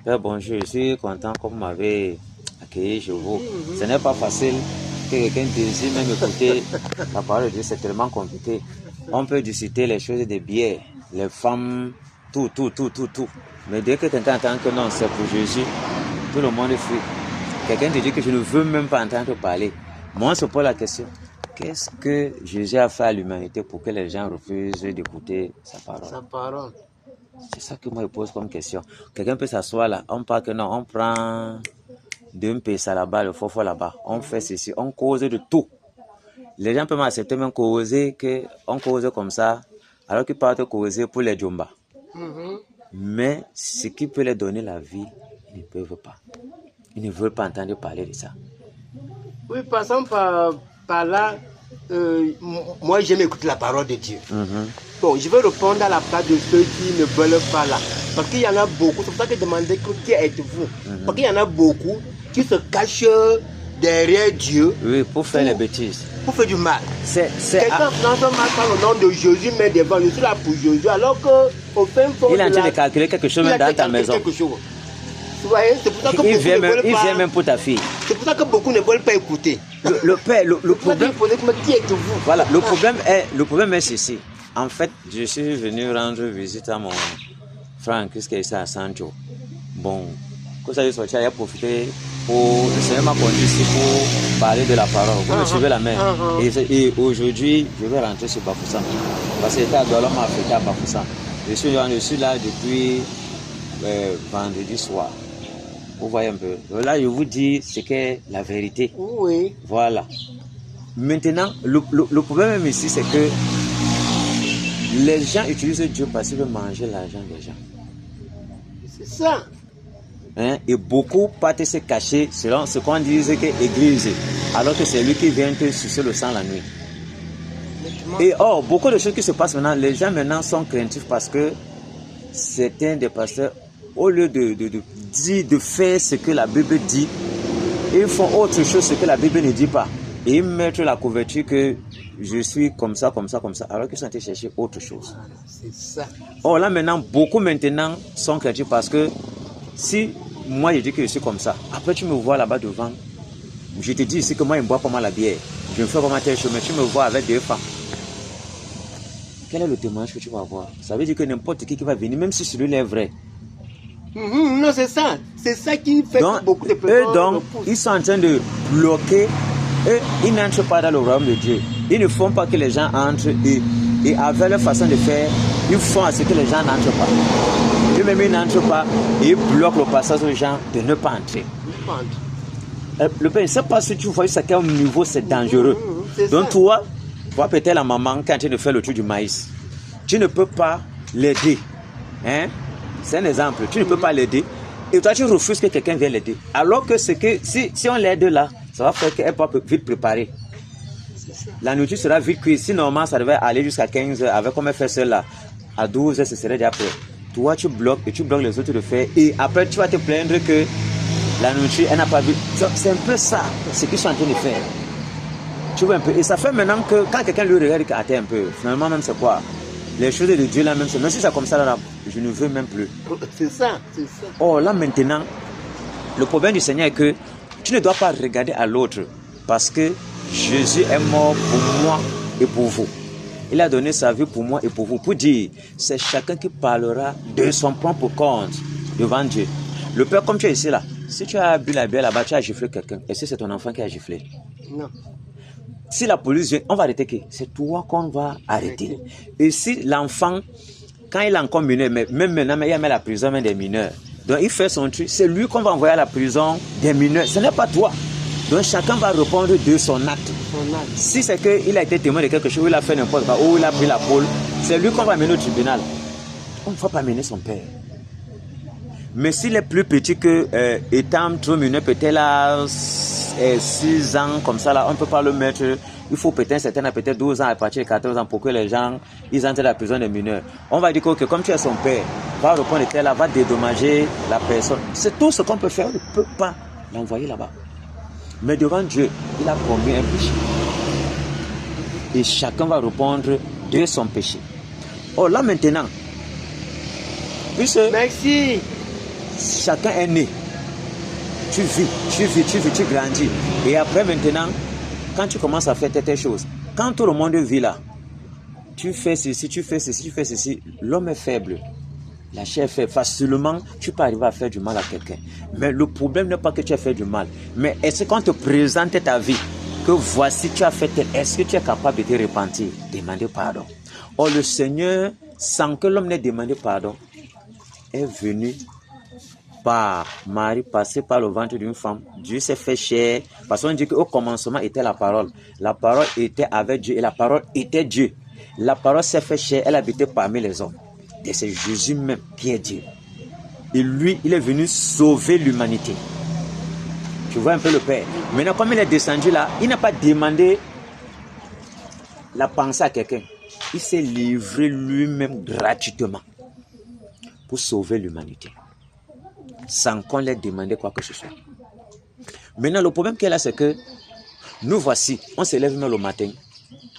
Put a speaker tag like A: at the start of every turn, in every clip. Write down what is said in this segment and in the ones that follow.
A: Père, bonjour, je suis content comme vous m'avez accueilli chez vous. Ce n'est pas facile que quelqu'un désire même écouter la parole de Dieu, c'est tellement compliqué. On peut discuter les choses des biais, les femmes, tout. Mais dès que quelqu'un entend que non, c'est pour Jésus, tout le monde fuit. Quelqu'un te dit que je ne veux même pas entendre parler. Moi, on se pose la question, qu'est-ce que Jésus a fait à l'humanité pour que les gens refusent d'écouter sa parole? C'est ça que moi je pose comme question. Quelqu'un peut s'asseoir là, on parle que non, on prend d'un pesa là-bas, le faux là-bas, on fait ceci, on cause de tout. Les gens peuvent m'accepter même causer que on cause comme ça, alors qu'ils partent causer pour les djomba. Mais ce qui peut leur donner la vie, ils ne peuvent pas. Ils ne veulent pas entendre parler de ça.
B: Oui, passons par là. Moi, j'aime écouter la parole de Dieu. Bon, je vais répondre à la place de ceux qui ne veulent pas là. Parce qu'il y en a beaucoup, c'est pour ça que je demandais qui êtes-vous. Parce qu'il y en a beaucoup qui se cachent derrière Dieu.
A: Oui, pour faire les bêtises.
B: Pour faire du mal. Quelqu'un finance mal par le nom de Jésus, mais devant, je suis là pour Jésus. Alors qu'au fin fond.
A: Il est en train de calculer quelque chose même dans ta maison.
B: Vous voyez, c'est pour ça que
A: il vient même pour ta fille.
B: C'est pour ça que beaucoup ne veulent pas écouter.
A: Le problème.
B: Qui êtes-vous?
A: Voilà, le problème est ceci. En fait, je suis venu rendre visite à mon frère Christ qui est ici à Sancho. Bon, quand ça est sorti, il a profité pour. Le Seigneur m'a conduit ici pour parler de la parole. Vous me suivez la main. Et aujourd'hui, je vais rentrer sur Bafoussam. Parce que j'étais à Douala, m'a affecté à Bafoussam. Je suis là depuis vendredi soir. Vous voyez un peu. Là, je vous dis ce qu'est la vérité.
B: Oui.
A: Voilà. Maintenant, le problème ici, c'est que les gens utilisent Dieu parce qu'ils veulent manger l'argent des gens.
B: C'est ça.
A: Et beaucoup partent se cacher selon ce qu'on dit que l'église, alors que c'est lui qui vient te sucer le sang la nuit. Et beaucoup de choses qui se passent maintenant, les gens maintenant sont craintifs parce que certains des pasteurs, au lieu de faire ce que la Bible dit, ils font autre chose que la Bible ne dit pas. Et ils mettent la couverture que je suis comme ça, alors qu'ils sont allés chercher autre chose.
B: C'est ça.
A: Là maintenant, beaucoup maintenant sont craintifs parce que si moi je dis que je suis comme ça, après tu me vois là-bas devant, je te dis ici que moi je ne bois pas mal la bière, je me fais pas mal tel chose, mais tu me vois avec deux femmes. Quel est le témoignage que tu vas avoir? Ça veut dire que n'importe qui va venir, même si celui-là est vrai.
B: Non, c'est ça. C'est ça qui fait
A: donc,
B: que beaucoup de personnes.
A: Donc, ils sont en train de bloquer. Eux, ils n'entrent pas dans le royaume de Dieu. Ils ne font pas que les gens entrent et avec leur façon de faire, ils font à ce que les gens n'entrent pas. Eux-mêmes, ils n'entrent pas et ils bloquent le passage aux gens de ne pas entrer. Le père, je ne sais pas si tu vois à quel niveau c'est dangereux. Donc, toi peut-être la maman quand tu es en train de faire le tour du maïs, tu ne peux pas l'aider. C'est un exemple. Tu ne peux pas l'aider. Et toi, tu refuses que quelqu'un vienne l'aider. Alors que c'est que si on l'aide là, ça va faire qu'elle peut vite préparer. La nourriture sera vite cuite. Si normalement ça devait aller jusqu'à 15 heures, avec comme elle fait cela, à 12 heures, ce serait déjà prêt. Toi, tu bloques et tu bloques les autres de faire. Et après, tu vas te plaindre que la nourriture, elle n'a pas vu. C'est un peu ça, ce qu'ils sont en train de faire. Tu vois un peu. Et ça fait maintenant que quand quelqu'un lui regarde, il attend un peu. Finalement, même c'est quoi? Les choses de Dieu là même, même si c'est comme ça là, je ne veux même plus.
B: C'est ça.
A: Là maintenant, le problème du Seigneur est que tu ne dois pas regarder à l'autre parce que Jésus est mort pour moi et pour vous. Il a donné sa vie pour moi et pour vous. Pour dire, c'est chacun qui parlera de son propre compte devant Dieu. Le Père, comme tu es ici là, si tu as bu la bière là-bas, tu as giflé quelqu'un. Est-ce que c'est ton enfant qui a giflé?
B: Non.
A: Si la police vient, on va arrêter qui? C'est toi qu'on va arrêter. Et si l'enfant, quand il est encore mineur, mais même maintenant, il met la prison même des mineurs. Donc il fait son truc, c'est lui qu'on va envoyer à la prison des mineurs. Ce n'est pas toi. Donc chacun va répondre de son acte. Si c'est qu'il a été témoin de quelque chose, il a fait n'importe quoi, ou il a pris la pôle, c'est lui qu'on va mener au tribunal. On ne va pas mener son père. Mais s'il est plus petit que étant trop mineur, peut-être là 6 ans comme ça là, on ne peut pas le mettre. Il faut peut-être 12 ans à partir de 14 ans pour que les gens ils entrent dans la prison des mineurs. On va dire que comme tu es son père, va reprendre tel là, va dédommager la personne. C'est tout ce qu'on peut faire. On ne peut pas l'envoyer là-bas. Mais devant Dieu, il a commis un péché. Et chacun va répondre de son péché. Là maintenant, puisque
B: merci.
A: chacun est né. Tu vis, tu grandis. Et après maintenant, quand tu commences à faire tes choses, quand tout le monde vit là, tu fais ceci, tu fais ceci, l'homme est faible. La chair est faible. Facilement, tu peux arriver à faire du mal à quelqu'un. Mais le problème n'est pas que tu as fait du mal. Mais est-ce qu'on te présente ta vie, que voici tu as fait tel, est-ce que tu es capable de te repentir, demander pardon? Or le Seigneur, sans que l'homme n'ait demandé pardon, est venu par Marie, passé par le ventre d'une femme. Dieu s'est fait chair. Parce qu'on dit qu'au commencement était la parole. La parole était avec Dieu et la parole était Dieu. La parole s'est fait chair, elle habitait parmi les hommes. Et c'est Jésus même qui est Dieu. Et lui, il est venu sauver l'humanité. Tu vois un peu le Père. Maintenant, comme il est descendu là, il n'a pas demandé la pensée à quelqu'un. Il s'est livré lui-même gratuitement pour sauver l'humanité. Sans qu'on lui ait demandé quoi que ce soit. Maintenant, le problème qu'il y a là, c'est que nous voici, on se lève même le matin.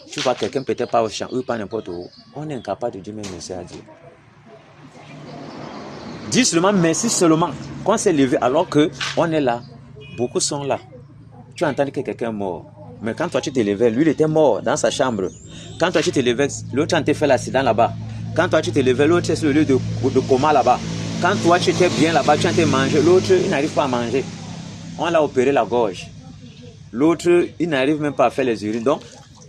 A: Tu vois quelqu'un peut-être pas au champ ou pas n'importe où. On est incapable de dire même merci à Dieu. Dis seulement merci seulement quand on s'est levé alors qu'on est là. Beaucoup sont là. Tu entends que quelqu'un est mort. Mais quand toi tu t'es levé, lui il était mort dans sa chambre. Quand toi tu t'es levé, l'autre a fait l'accident là-bas. Quand toi tu t'es levé, l'autre est sur le lieu de coma là-bas. Quand toi tu étais bien là-bas, tu as été mangé, l'autre il n'arrive pas à manger. On l'a opéré la gorge. L'autre il n'arrive même pas à faire les urines. Donc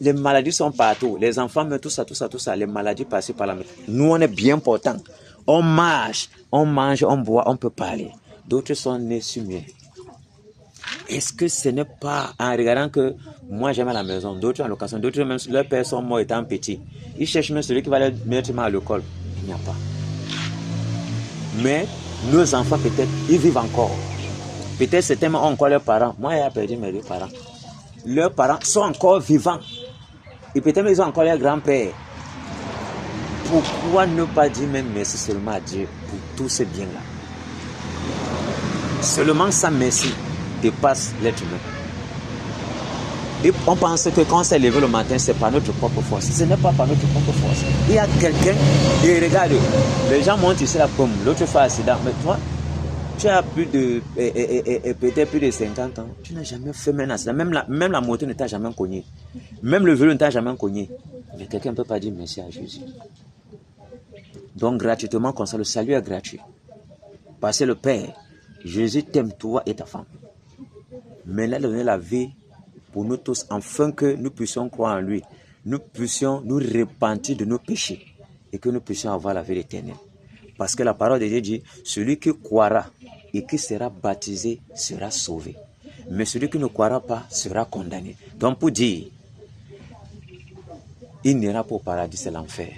A: les maladies sont partout. Les enfants, mais tout ça. Les maladies passent par la main. Nous on est bien portants. On marche, on mange, on boit, on peut parler. D'autres sont nés sumiers. Est-ce que ce n'est pas en regardant que moi j'aime à la maison, d'autres en location, d'autres même leurs pères sont morts étant petits. Ils cherchent même celui qui va leur mettre à l'école. Il n'y a pas. Mais nos enfants peut-être, ils vivent encore. Peut-être certains ont encore leurs parents. Moi j'ai perdu mes deux parents. Leurs parents sont encore vivants. Et peut-être ils ont encore leur grand-père. Pourquoi ne pas dire même merci seulement à Dieu pour tous ces biens-là? Seulement sans merci dépasse l'être humain. Et on pense que quand on s'est levé le matin, c'est par notre propre force. Ce n'est pas par notre propre force. Il y a quelqu'un, et regarde, les gens montent ici la pomme, l'autre fait accident. Mais toi, tu as peut-être plus de 50 ans, tu n'as jamais fait un accident. Même la moto ne t'a jamais cogné. Même le vélo ne t'a jamais cogné. Mais quelqu'un ne peut pas dire merci à Jésus. Donc gratuitement comme ça, le salut est gratuit. Parce que le Père, Jésus t'aime toi et ta femme. Mais il a donné la vie pour nous tous, afin que nous puissions croire en lui. Nous puissions nous repentir de nos péchés et que nous puissions avoir la vie éternelle. Parce que la parole de Dieu dit, celui qui croira et qui sera baptisé sera sauvé. Mais celui qui ne croira pas sera condamné. Donc pour dire, il n'ira pas au paradis, c'est l'enfer.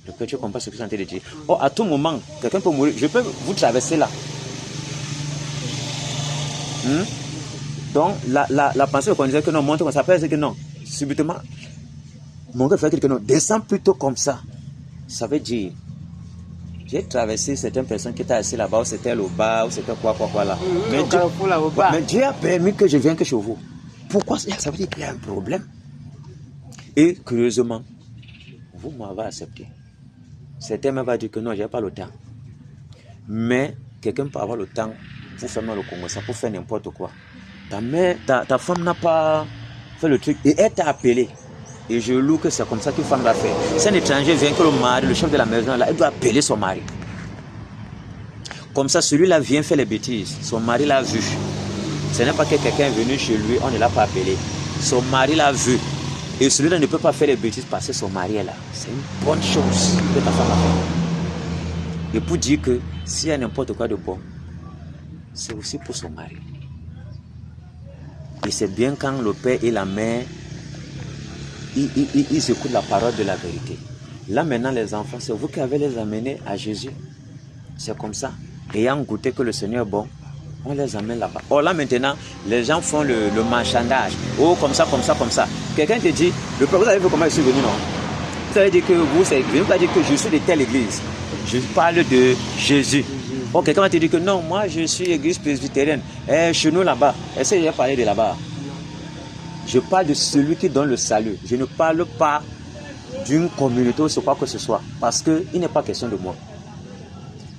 A: Le Père, tu comprends ce que je suis en train de dire? Oh, à tout moment, quelqu'un peut mourir. Je peux vous traverser là. Donc, la pensée qu'on disait que non, monte comme ça, c'est que non. Subitement, mon cœur fait que non. Descends plutôt comme ça. Ça veut dire, j'ai traversé certaines personnes qui étaient assises là-bas, ou c'était le bar, ou c'était quoi là. Mais Dieu a permis que je vienne que chez vous. Pourquoi? Ça veut dire qu'il y a un problème. Et curieusement, vous m'avez accepté. Certains m'avaient dit que non, je n'ai pas le temps. Mais quelqu'un peut avoir le temps pour faire mal au Congo, ça pour faire n'importe quoi. Ta femme n'a pas fait le truc et elle t'a appelé. Et je loue que c'est comme ça qu'une femme va faire. Si un étranger vient, que le mari, le chef de la maison, là, elle doit appeler son mari. Comme ça, celui-là vient faire les bêtises. Son mari l'a vu. Ce n'est pas que quelqu'un est venu chez lui, on ne l'a pas appelé. Son mari l'a vu. Et celui-là ne peut pas faire les bêtises parce que son mari est là. C'est une bonne chose que ta femme a fait. Et pour dire que s'il y a n'importe quoi de bon, c'est aussi pour son mari. Et c'est bien quand le père et la mère, ils écoutent la parole de la vérité. Là maintenant les enfants, c'est vous qui avez les amenés à Jésus. C'est comme ça. Ayant goûté que le Seigneur est bon, on les amène là-bas. Or là maintenant, les gens font le marchandage. Oh, comme ça. Quelqu'un te dit, le prophète, vous savez comment je suis venu, non? Vous avez dit que vous êtes venu, vous avez dit que je suis de telle église. Je parle de Jésus. Oh, quelqu'un va te dire que non, moi je suis église presbytérienne. Chez nous là-bas. Est-ce que j'ai parlé de là-bas? Je parle de celui qui donne le salut. Je ne parle pas d'une communauté ou ce quoi que ce soit. Parce qu'il n'est pas question de moi.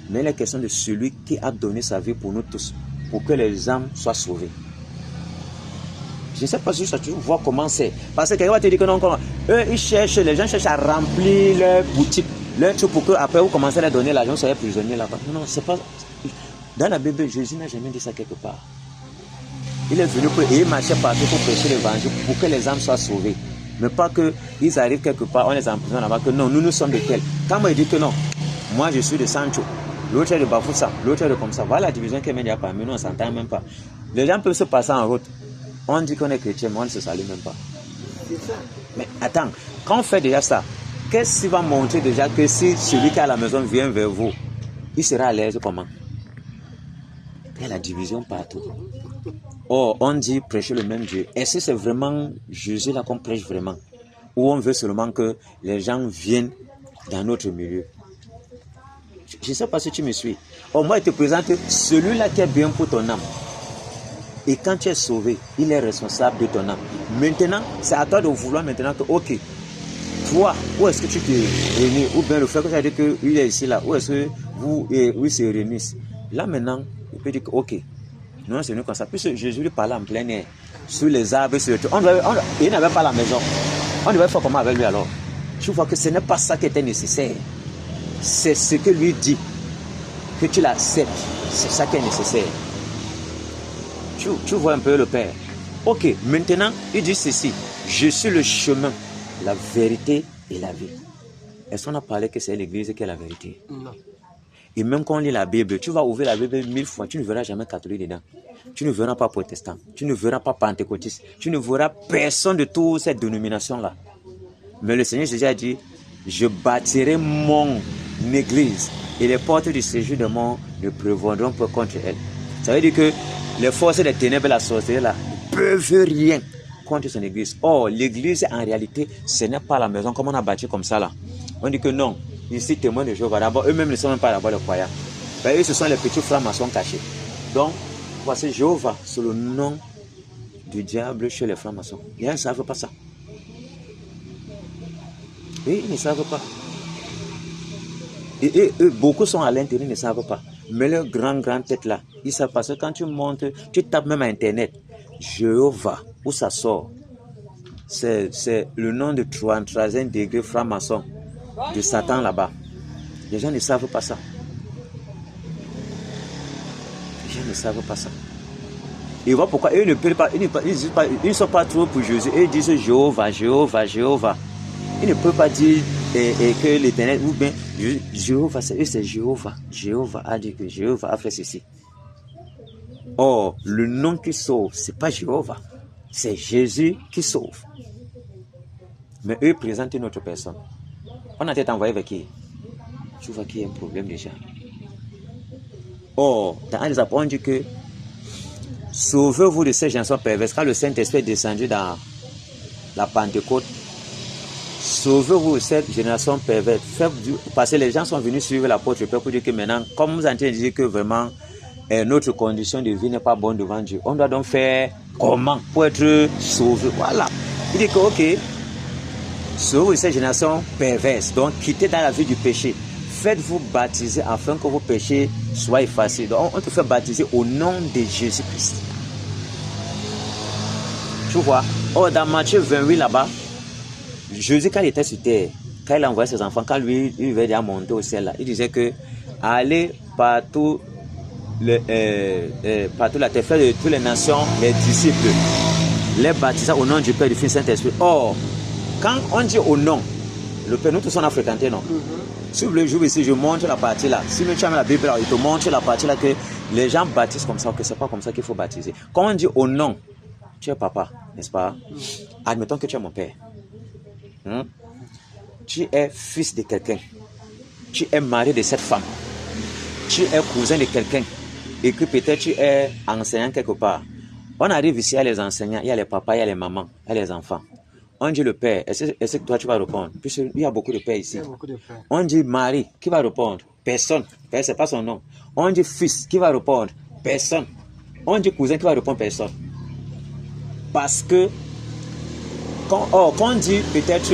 A: mais il est question de celui qui a donné sa vie pour nous tous, pour que les âmes soient sauvées. Je ne sais pas si tu vois comment c'est. Parce que quelqu'un va te dire que non, eux, les gens cherchent à remplir leur boutique, leur truc pour que après vous commencez à leur donner l'argent, vous soyez prisonnier là-bas. Non, c'est pas. Dans la Bible, Jésus n'a jamais dit ça quelque part. Il est venu pour, et il marchait partout pour prêcher l'évangile, pour que les âmes soient sauvées. Mais pas qu'ils arrivent quelque part, on les emprisonne là-bas, que non, nous sommes de tels. Quand moi, il dit que non, moi je suis de Sancho, l'autre est de Bafoussa, l'autre est de comme ça. Voilà la division qu'il y a parmi nous, on ne s'entend même pas. Les gens peuvent se passer en route. On dit qu'on est chrétien, mais on ne se salue même pas.
B: C'est ça.
A: Mais attends, quand on fait déjà ça, qu'est-ce qui va montrer déjà que si celui qui est à la maison vient vers vous, il sera à l'aise comment? Il y a la division partout. Or, on dit prêcher le même Dieu. Est-ce que c'est vraiment Jésus là qu'on prêche vraiment? Ou on veut seulement que les gens viennent dans notre milieu? Je ne sais pas si tu me suis. Or, moi, je te présente celui-là qui est bien pour ton âme. Et quand tu es sauvé, il est responsable de ton âme. Maintenant, c'est à toi de vouloir maintenant que, ok, toi, où est-ce que tu te réunis? Ou bien le frère que tu as dit qu'il est ici là, où est-ce que vous se réunissent? Là maintenant, il peut dire que, ok, non, c'est nous comme ça. Puisque Jésus lui parlait en plein air, sur les arbres, sur le truc. Il n'avait pas la maison. On devait faire comment avec lui alors? Tu vois que ce n'est pas ça qui était nécessaire. C'est ce que lui dit, que tu l'acceptes. C'est ça qui est nécessaire. Tu vois un peu le Père. Ok, maintenant, il dit ceci. Je suis le chemin, la vérité et la vie. Est-ce qu'on a parlé que c'est l'église qui est la vérité?
B: Non.
A: Et même quand on lit la Bible, tu vas ouvrir la Bible 1000 fois, tu ne verras jamais catholique dedans. Tu ne verras pas protestant. Tu ne verras pas pentecôtiste. Tu ne verras personne de toutes ces dénominations-là. Mais le Seigneur Jésus a dit, je bâtirai mon église et les portes du séjour de mort ne prévaudront pas contre elle. Ça veut dire que les forces des ténèbres, la sorcellerie là, ne peuvent rien contre son église. Or, l'église en réalité, ce n'est pas la maison comme on a bâti comme ça là. On dit que non, ici témoins de Jéhovah, d'abord eux-mêmes ne sont même pas là-bas les croyants. Ben, eux, ce sont les petits francs-maçons cachés. Donc, voici Jéhovah, c'est le nom du diable chez les francs-maçons. Ils ne savent pas ça. Et ils ne savent pas. Et eux, beaucoup sont à l'intérieur, ils ne savent pas. Mais leur grande tête là, ils savent parce que quand tu montes, tu tapes même à internet, Jéhovah, où ça sort? C'est le nom de 33e degré franc-maçon de Satan là-bas. Les gens ne savent pas ça. Les gens ne savent pas ça. Et voilà pourquoi eux ne peuvent pas, ils ne sont pas trop pour Jésus. Ils disent Jéhovah, Jéhovah, Jéhovah. Ils ne peuvent pas dire que l'Éternel, ou bien Jéhovah, c'est Jéhovah. Jéhovah a dit que Jéhovah a fait ceci. Or, le nom qui sauve, ce n'est pas Jéhovah. C'est Jésus qui sauve. Mais eux présentent une autre personne. On a été envoyé avec qui? Tu vois qu'il y a un problème déjà. Or, dans un des apôtres, on dit que sauvez-vous de ces gens perverses. Quand le Saint-Esprit est descendu dans la Pentecôte, sauvez-vous de cette génération perverse. Parce que les gens sont venus suivre l'apôtre Pierre pour dire que maintenant, comme vous êtes en train de dire que vraiment notre condition de vie n'est pas bonne devant Dieu, on doit donc faire comment pour être sauvé? Voilà. Il dit que ok, sauvez-vous de cette génération perverse. Donc quittez dans la vie du péché. Faites-vous baptiser afin que vos péchés soient effacés. Donc on te fait baptiser au nom de Jésus-Christ. Tu vois? Or dans Matthieu 28 là-bas, Jésus, quand il était sur terre, quand il envoyait ses enfants, quand lui, il venait à monter au ciel, là, il disait que allez partout, partout la terre, faire de toutes les nations les disciples, les baptisant au nom du Père, du Fils, Saint-Esprit. Or, quand on dit au nom, le Père, nous tous on a fréquenté, non? Si vous voulez jouer ici, je montre la partie là. Si tu as la Bible, il te montre la partie là que les gens baptisent comme ça, que c'est pas comme ça qu'il faut baptiser. Quand on dit au nom, tu es papa, n'est-ce pas? Admettons que tu es mon père. Tu es fils de quelqu'un, tu es mari de cette femme, tu es cousin de quelqu'un et que peut-être tu es enseignant quelque part. On arrive ici, il y a les enseignants, il y a les papas, il y a les mamans, il y a les enfants. On dit le père, est-ce que toi tu vas répondre? Puisqu'il y a beaucoup de pères ici. On dit mari, qui va répondre? Personne, c'est pas son nom. On dit fils, qui va répondre? Personne. On dit cousin, qui va répondre? Personne. Parce que quand on dit peut-être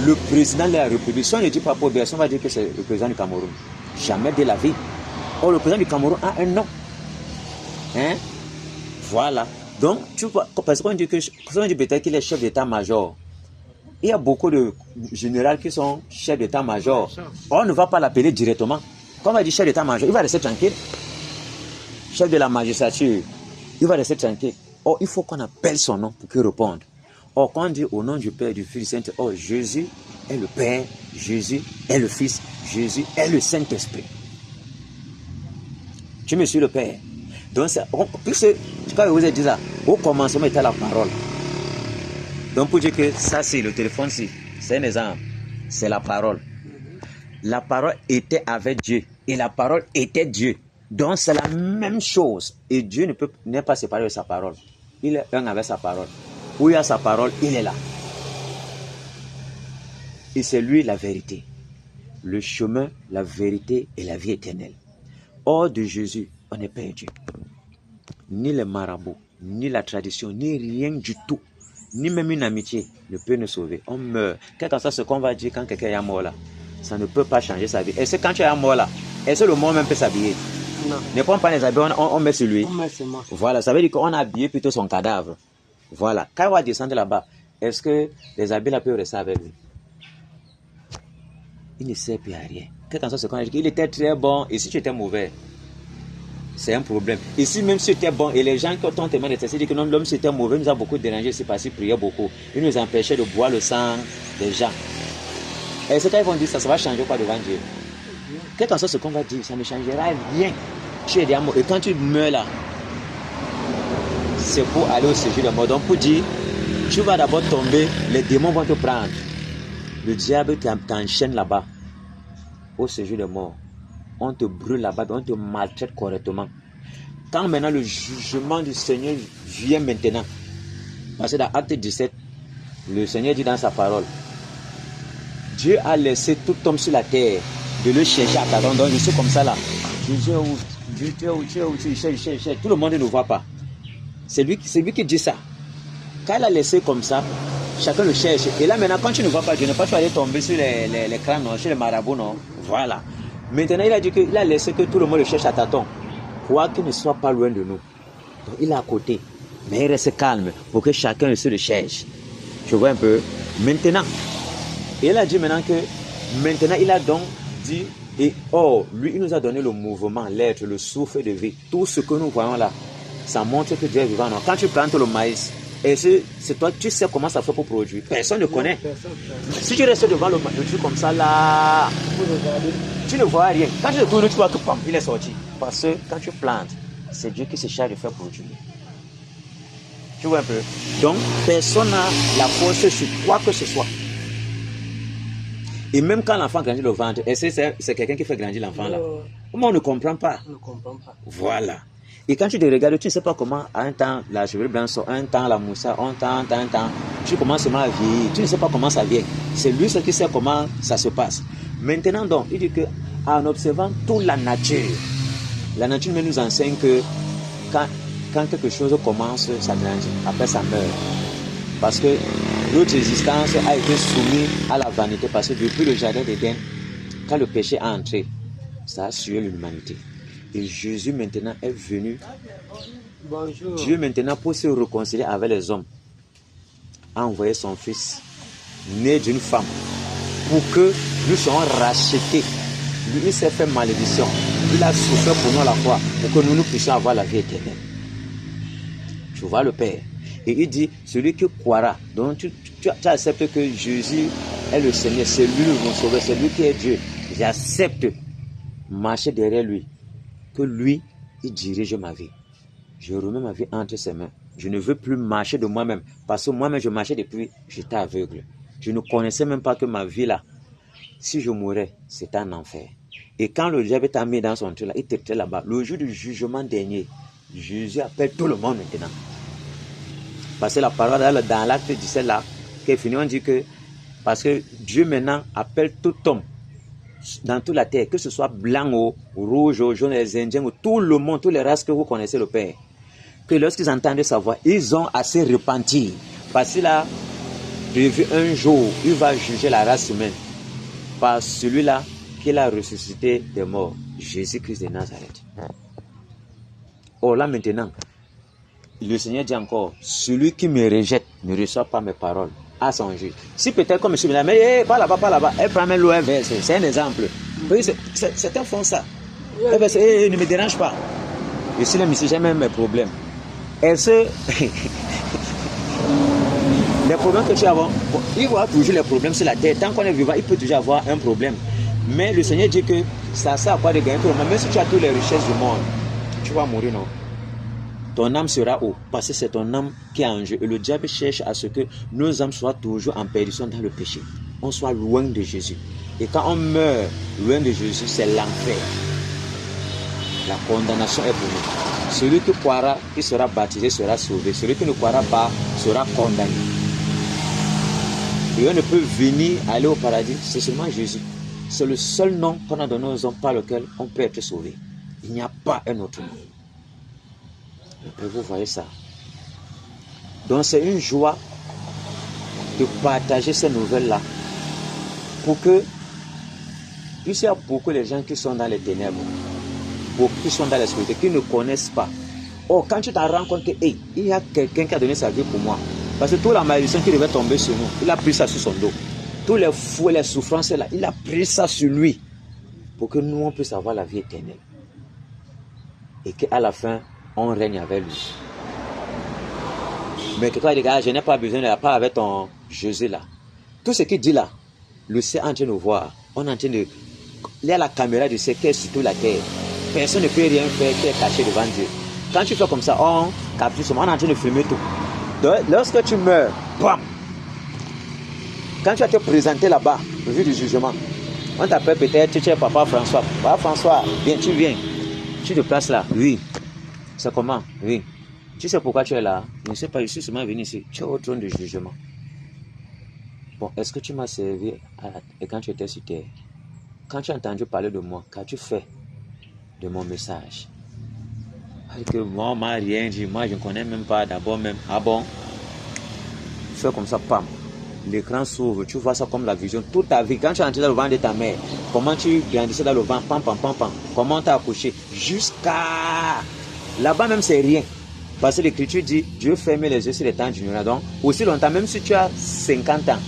A: le président de la République, si on ne dit pas pour personne, on va dire que c'est le président du Cameroun. Jamais de la vie. Or, le président du Cameroun a un nom. Hein? Voilà. Donc, tu vois, parce qu'on dit peut-être qu'il est chef d'état-major. Il y a beaucoup de généraux qui sont chefs d'état-major. On ne va pas l'appeler directement. Quand on va dire chef d'état-major, il va rester tranquille. Chef de la magistrature, il va rester tranquille. Or, il faut qu'on appelle son nom pour qu'il réponde. Or, quand on dit au nom du Père, du Fils, du Saint-Esprit, oh, Jésus est le Père, Jésus est le Fils, Jésus est le Saint-Esprit. Tu me suis le Père. Donc, puisque, quand je vous ai dit ça, au commencement était la parole. Donc, pour dire que ça, c'est le téléphone, c'est un exemple. C'est la parole. La parole était avec Dieu. Et la parole était Dieu. Donc, c'est la même chose. Et Dieu n'est pas séparé de sa parole. Il est un avec sa parole. Où il y a sa parole, il est là. Et c'est lui la vérité. Le chemin, la vérité et la vie éternelle. Hors de Jésus, on est perdu. Ni les marabouts, ni la tradition, ni rien du tout. Ni même une amitié ne peut nous sauver. On meurt. Quel que soit ce qu'on va dire quand quelqu'un est mort là, ça ne peut pas changer sa vie. Est-ce que quand tu es mort là, est-ce que le monde même peut s'habiller?
B: Non.
A: Ne prends pas les habits, on met sur lui.
B: On met sur moi.
A: Voilà, ça veut dire qu'on a habillé plutôt son cadavre. Voilà. Quand on va descendre là-bas, est-ce que les habits là peuvent rester avec lui? Il ne sert plus à rien. Quel que soit ce qu'on a dit, il était très bon et si tu étais mauvais, c'est un problème. Ici, même si c'était bon, et les gens qui ont tellement détesté, disent que non, l'homme c'était mauvais, il nous a beaucoup dérangé, c'est parce qu'il priait beaucoup. Il nous empêchait de boire le sang des gens. Et ce qu'ils vont dire, ça va changer quoi devant Dieu? Quel que soit ce qu'on va dire, ça ne changera rien. Tu es des amours. Et quand tu meurs là, c'est pour aller au séjour de mort. Donc pour dire, tu vas d'abord tomber, les démons vont te prendre. Le diable t'enchaîne là-bas, au séjour de mort. On te brûle là-bas, on te maltraite correctement. Quand maintenant le jugement du Seigneur vient maintenant, parce que dans Acte 17, le Seigneur dit dans sa parole, Dieu a laissé tout homme sur la terre de le chercher à tâtons. Donc je suis comme ça là. Dieu est où, tu cherches. Tout le monde ne nous voit pas. C'est lui qui dit ça. Quand il a laissé comme ça, chacun le cherche. Et là maintenant, quand tu ne vois pas Dieu, ne pas tu aller tomber sur les crânes, non, sur les marabouts, non. Voilà. Maintenant, il a dit qu'il a laissé que tout le monde le cherche à tâtons. Quoi qu'il ne soit pas loin de nous. Donc, il est à côté. Mais il reste calme pour que chacun se le cherche. Tu vois un peu. Maintenant, il a dit maintenant que, maintenant, il a donc dit, et oh, lui, il nous a donné le mouvement, l'être, le souffle de vie. Tout ce que nous voyons là, ça montre que Dieu est vivant. Non? Quand tu plantes le maïs, et c'est toi, tu sais comment ça fait pour produire. Personne ne connaît. Si tu restes devant le truc comme ça là, tu ne vois rien. Quand tu te tournes, tu vois que pam, il est sorti. Parce que quand tu plantes, c'est Dieu qui se charge de faire produire. Tu vois un peu. Donc, personne n'a la force sur quoi que ce soit. Et même quand l'enfant grandit le ventre, est-ce que c'est quelqu'un qui fait grandir l'enfant là? Comment on ne comprend pas?
B: On ne comprend pas.
A: Voilà. Et quand tu te regardes, tu ne sais pas comment, à un temps, la cheveux blancs sort, un temps, la moussa, un temps, tu commences seulement à vieillir. Tu ne sais pas comment ça vient. C'est lui qui sait comment ça se passe. Maintenant donc, il dit que, en observant toute la nature nous enseigne que quand quelque chose commence, ça grandit. Après, ça meurt. Parce que notre existence a été soumise à la vanité. Parce que depuis le jardin d'Éden, quand le péché a entré, ça a suivi l'humanité. Et Jésus maintenant est venu.
B: Bonjour.
A: Dieu maintenant, pour se réconcilier avec les hommes, a envoyé son fils, né d'une femme, pour que nous soyons rachetés. Lui, il s'est fait malédiction. Il a souffert pour nous à la fois, pour que nous puissions avoir la vie éternelle. Tu vois le Père. Et il dit, celui qui croira, donc tu acceptes que Jésus est le Seigneur, c'est lui le sauveur, c'est lui qui est Dieu. J'accepte marcher derrière lui. Que lui, il dirige ma vie. Je remets ma vie entre ses mains. Je ne veux plus marcher de moi-même. Parce que moi-même, je marchais depuis, j'étais aveugle. Je ne connaissais même pas que ma vie là, si je mourais, c'était un enfer. Et quand le diable t'a mis dans son truc là, il t'était là-bas. Le jour du jugement dernier, Jésus appelle tout le monde maintenant. Parce que la parole dans l'acte 17 là, qui est fini, on dit que, parce que Dieu maintenant appelle tout homme dans toute la terre, que ce soit blanc ou rouge ou jaune, les Indiens ou tout le monde, toutes les races que vous connaissez le Père, que lorsqu'ils entendent sa voix, ils ont assez repenti. Parce qu'il a prévu un jour, il va juger la race humaine par celui-là qui qu'il a ressuscité des morts, Jésus-Christ de Nazareth. Or là maintenant, le Seigneur dit encore, celui qui me rejette ne reçoit pas mes paroles à son juge. Si peut-être comme je suis là, mais pas là-bas, elle prend même l'OM verset, c'est un exemple. Certains font ça. Ne me dérange pas. Je suis là, mais j'ai même mes problèmes. Les problèmes que tu as, bon, il va toujours les problèmes sur la terre. Tant qu'on est vivant, il peut toujours avoir un problème. Mais le Seigneur dit que ça sert à quoi de gagner tout le monde. Même si tu as toutes les richesses du monde, tu vas mourir, non? Ton âme sera haut, parce que c'est ton âme qui est en jeu. Et le diable cherche à ce que nos âmes soient toujours en perdition dans le péché. On soit loin de Jésus. Et quand on meurt loin de Jésus, c'est l'enfer. La condamnation est pour nous. Celui qui croira, qui sera baptisé, sera sauvé. Celui qui ne croira pas, sera condamné. Et on ne peut venir aller au paradis, c'est seulement Jésus. C'est le seul nom qu'on a donné aux hommes par lequel on peut être sauvé. Il n'y a pas un autre nom. Et vous voyez ça. Donc c'est une joie de partager ces nouvelles-là. Pour que, puisqu'il y a beaucoup de gens qui sont dans les ténèbres, beaucoup qui sont dans l'obscurité, qui ne connaissent pas. Oh, quand tu t'en rends compte que, hey, il y a quelqu'un qui a donné sa vie pour moi. Parce que toute la malédiction qui devait tomber sur nous, il a pris ça sur son dos. Tous les fous et les souffrances là, il a pris ça sur lui. Pour que nous, on puisse avoir la vie éternelle. Et qu'à la fin, on règne avec lui. Mais quelqu'un dit, je n'ai pas besoin de la part avec ton Jésus là. Tout ce qu'il dit là, le ciel est en train de voir. On est en train de... Il y a la caméra du ciel qui est sur toute la terre. Personne ne peut rien faire qui est caché devant Dieu. Quand tu fais comme ça, on capture, on est en train de filmer tout. Donc, lorsque tu meurs, bam! Quand tu vas te présenter là-bas, au vu du jugement, on t'appelle peut-être, tu es Papa François. Papa François, viens, tu viens. Tu te places là, oui. C'est comment? Oui. Tu sais pourquoi tu es là? Je ne sais pas, je suis seulement venu ici. Tu es au trône du jugement. Bon, est-ce que tu m'as servi et quand tu étais sur terre? Quand tu as entendu parler de moi, qu'as-tu fait de mon message? Que moi, on m'a rien dit, moi je ne connais même pas d'abord même. Ah bon? Fais comme ça, pam. L'écran s'ouvre, tu vois ça comme la vision. Toute ta vie, quand tu es entré dans le ventre de ta mère, comment tu grandissais dans le ventre, pam, pam, pam, pam. Comment tu as accouché, jusqu'à... Là-bas même c'est rien. Parce que l'écriture dit, Dieu ferme les yeux sur les temps d'ignorance. Donc, aussi longtemps, même si tu as 50 ans,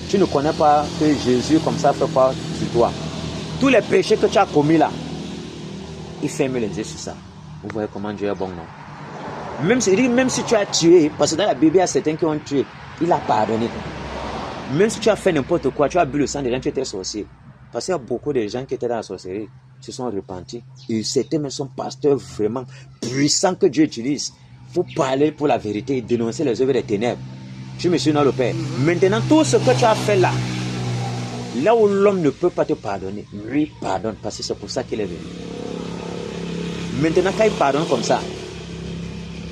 A: tu ne connais pas que Jésus comme ça fait part sur toi. Tous les péchés que tu as commis là, il ferme les yeux sur ça. Vous voyez comment Dieu est bon, non? Même si tu as tué, parce que dans la Bible, il y a certains qui ont tué, il a pardonné. Même si tu as fait n'importe quoi, tu as bu le sang des gens, tu étais sorcier. Parce qu'il y a beaucoup de gens qui étaient dans la sorcellerie, se sont repentis. Et certains même sont pasteurs vraiment puissants que Dieu utilise pour parler pour la vérité et dénoncer les œuvres des ténèbres. Tu me suis dans le Père. Maintenant, tout ce que tu as fait là, là où l'homme ne peut pas te pardonner, lui pardonne parce que c'est pour ça qu'il est venu. Maintenant, quand il pardonne comme ça,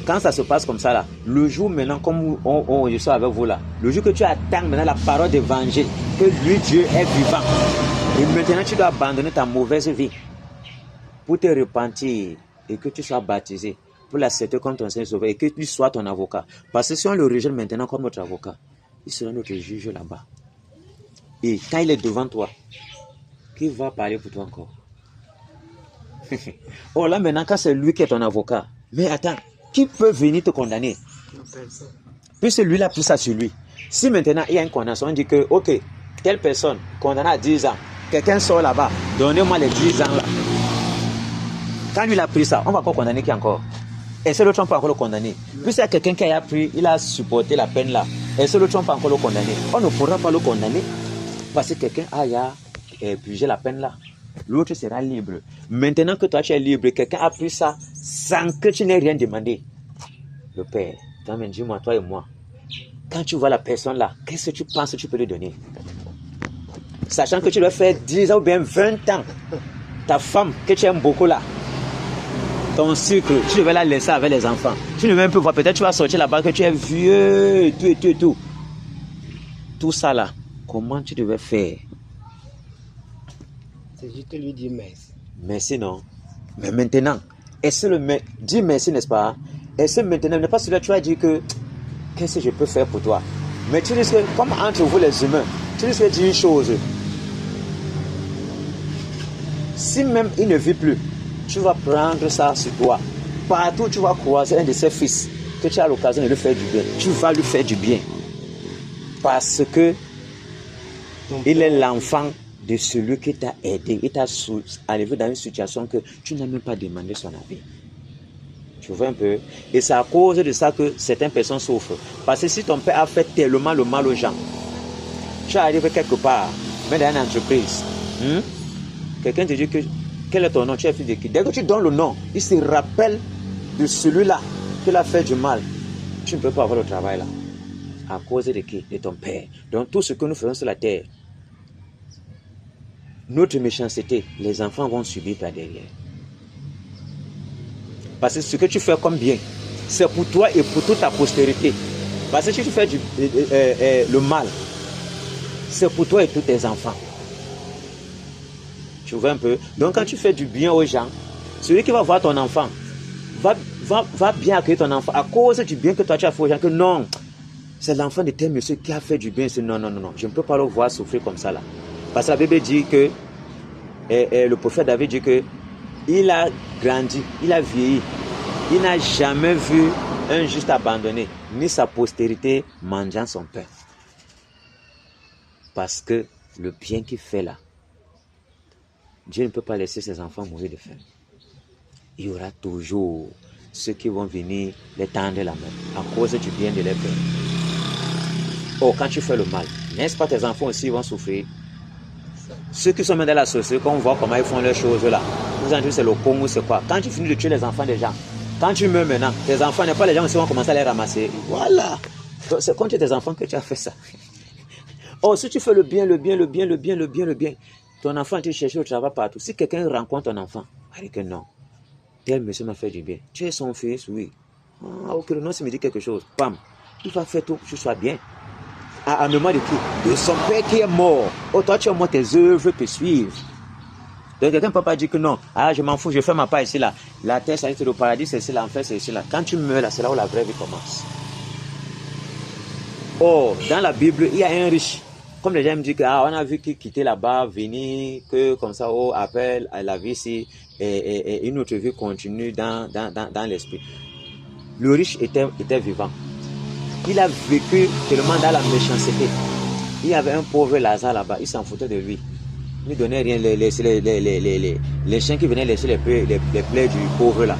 A: quand ça se passe comme ça là, le jour maintenant, comme je suis avec vous là, le jour que tu attends maintenant la parole d'évangile, que lui, Dieu est vivant, et maintenant tu dois abandonner ta mauvaise vie pour te repentir et que tu sois baptisé, pour l'accepter comme ton Seigneur Sauveur et que lui soit ton avocat. Parce que si on le rejette maintenant comme notre avocat, il sera notre juge là-bas. Et quand il est devant toi, qui va parler pour toi encore? Oh là maintenant, quand c'est lui qui est ton avocat, mais attends, qui peut venir te condamner? Puisque lui a pris ça sur lui. Si maintenant il y a une condamnation, on dit que, ok, telle personne condamnée à 10 ans, quelqu'un sort là-bas, donnez-moi les 10 ans là. Quand lui a pris ça, on va encore condamner qui encore? Est-ce que l'autre on peut encore le condamner? Puisqu'il y a quelqu'un qui a pris, il a supporté la peine là, est-ce que l'autre on peut encore le condamner? On ne pourra pas le condamner parce que quelqu'un a purgé la peine là. L'autre sera libre. Maintenant que toi tu es libre, quelqu'un a pris ça sans que tu n'aies rien demandé. Le Père, dis-moi, toi et moi, quand tu vois la personne là, qu'est-ce que tu penses que tu peux lui donner? Sachant que tu dois faire 10 ans ou bien 20 ans. Ta femme que tu aimes beaucoup là, ton sucre, tu devais la laisser avec les enfants. Tu ne veux même plus voir, peut-être tu vas sortir là-bas que tu es vieux, tout. Tout ça là, comment tu devais faire?
B: C'est juste lui dire merci.
A: Merci, non? Mais maintenant, est-ce que dis merci, n'est-ce pas? Est-ce que maintenant, n'est pas celui-là, tu vas dire que qu'est-ce que je peux faire pour toi? Mais tu risques, comme entre vous les humains, tu risques de dire une chose. Si même il ne vit plus, tu vas prendre ça sur toi. Partout, tu vas croiser un de ses fils que tu as l'occasion de lui faire du bien. Tu vas lui faire du bien. Parce que il est l'enfant de celui qui t'a aidé. Il t'a arrivé dans une situation que tu n'as même pas demandé son avis. Tu vois un peu? Et c'est à cause de ça que certaines personnes souffrent. Parce que si ton père a fait tellement le mal aux gens, tu arrives quelque part, même dans une entreprise, quelqu'un te dit que quel est ton nom, tu es fils de qui? Dès que tu donnes le nom, il se rappelle de celui-là qui l'a fait du mal. Tu ne peux pas avoir le travail là. À cause de qui? De ton père. Donc tout ce que nous faisons sur la terre, notre méchanceté, les enfants vont subir par derrière. Parce que ce que tu fais comme bien, c'est pour toi et pour toute ta postérité. Parce que si tu fais le mal, c'est pour toi et tous tes enfants. Tu vois un peu? Donc quand tu fais du bien aux gens, celui qui va voir ton enfant va bien accueillir ton enfant à cause du bien que toi tu as fait aux gens. Que non, c'est l'enfant de tel monsieur qui a fait du bien. Non, je ne peux pas le voir souffrir comme ça là. Parce que la Bible dit que, le prophète David dit que il a grandi, il a vieilli. Il n'a jamais vu un juste abandonné, ni sa postérité mangeant son pain. Parce que le bien qu'il fait là, Dieu ne peut pas laisser ses enfants mourir de faim. Il y aura toujours ceux qui vont venir les tendre la main à cause du bien de leur père. Oh, quand tu fais le mal, n'est-ce pas tes enfants aussi vont souffrir? Ceux qui sont dans la société, quand on voit comment ils font les choses là, vous en dites c'est le Congo, c'est quoi? Quand tu finis de tuer les enfants des gens, quand tu meurs maintenant, tes enfants, n'est pas les gens aussi vont commencer à les ramasser. Voilà. Donc, c'est contre tes enfants que tu as fait ça. Oh, si tu fais le bien, ton enfant, tu cherches le travail partout. Si quelqu'un rencontre ton enfant, il dit que non, tel monsieur m'a fait du bien. Tu es son fils, oui. Ah, ok, non, ça me dit quelque chose. Pam, il va faire tout pour que tu sois bien. À mémoire de qui? De son père qui est mort. Oh, toi, tu es mort, tes œuvres te suivent. Donc, quelqu'un ne peut pas dire que non. Ah, je m'en fous, je fais ma part ici, là. La terre, c'est le paradis, c'est ici, l'enfer, c'est ici, là. Quand tu meurs, là, c'est là où la vraie vie commence. Oh, dans la Bible, il y a un riche. Comme les gens me disent que, on a vu qu'il quittait là-bas, venir, que comme ça, oh, appelle à la vie ici, et une autre vie continue dans l'esprit. Le riche était vivant. Il a vécu tellement dans la méchanceté. Il y avait un pauvre Lazare là-bas, il s'en foutait de lui. Il ne donnait rien, les chiens qui venaient laisser les plaies du pauvre là.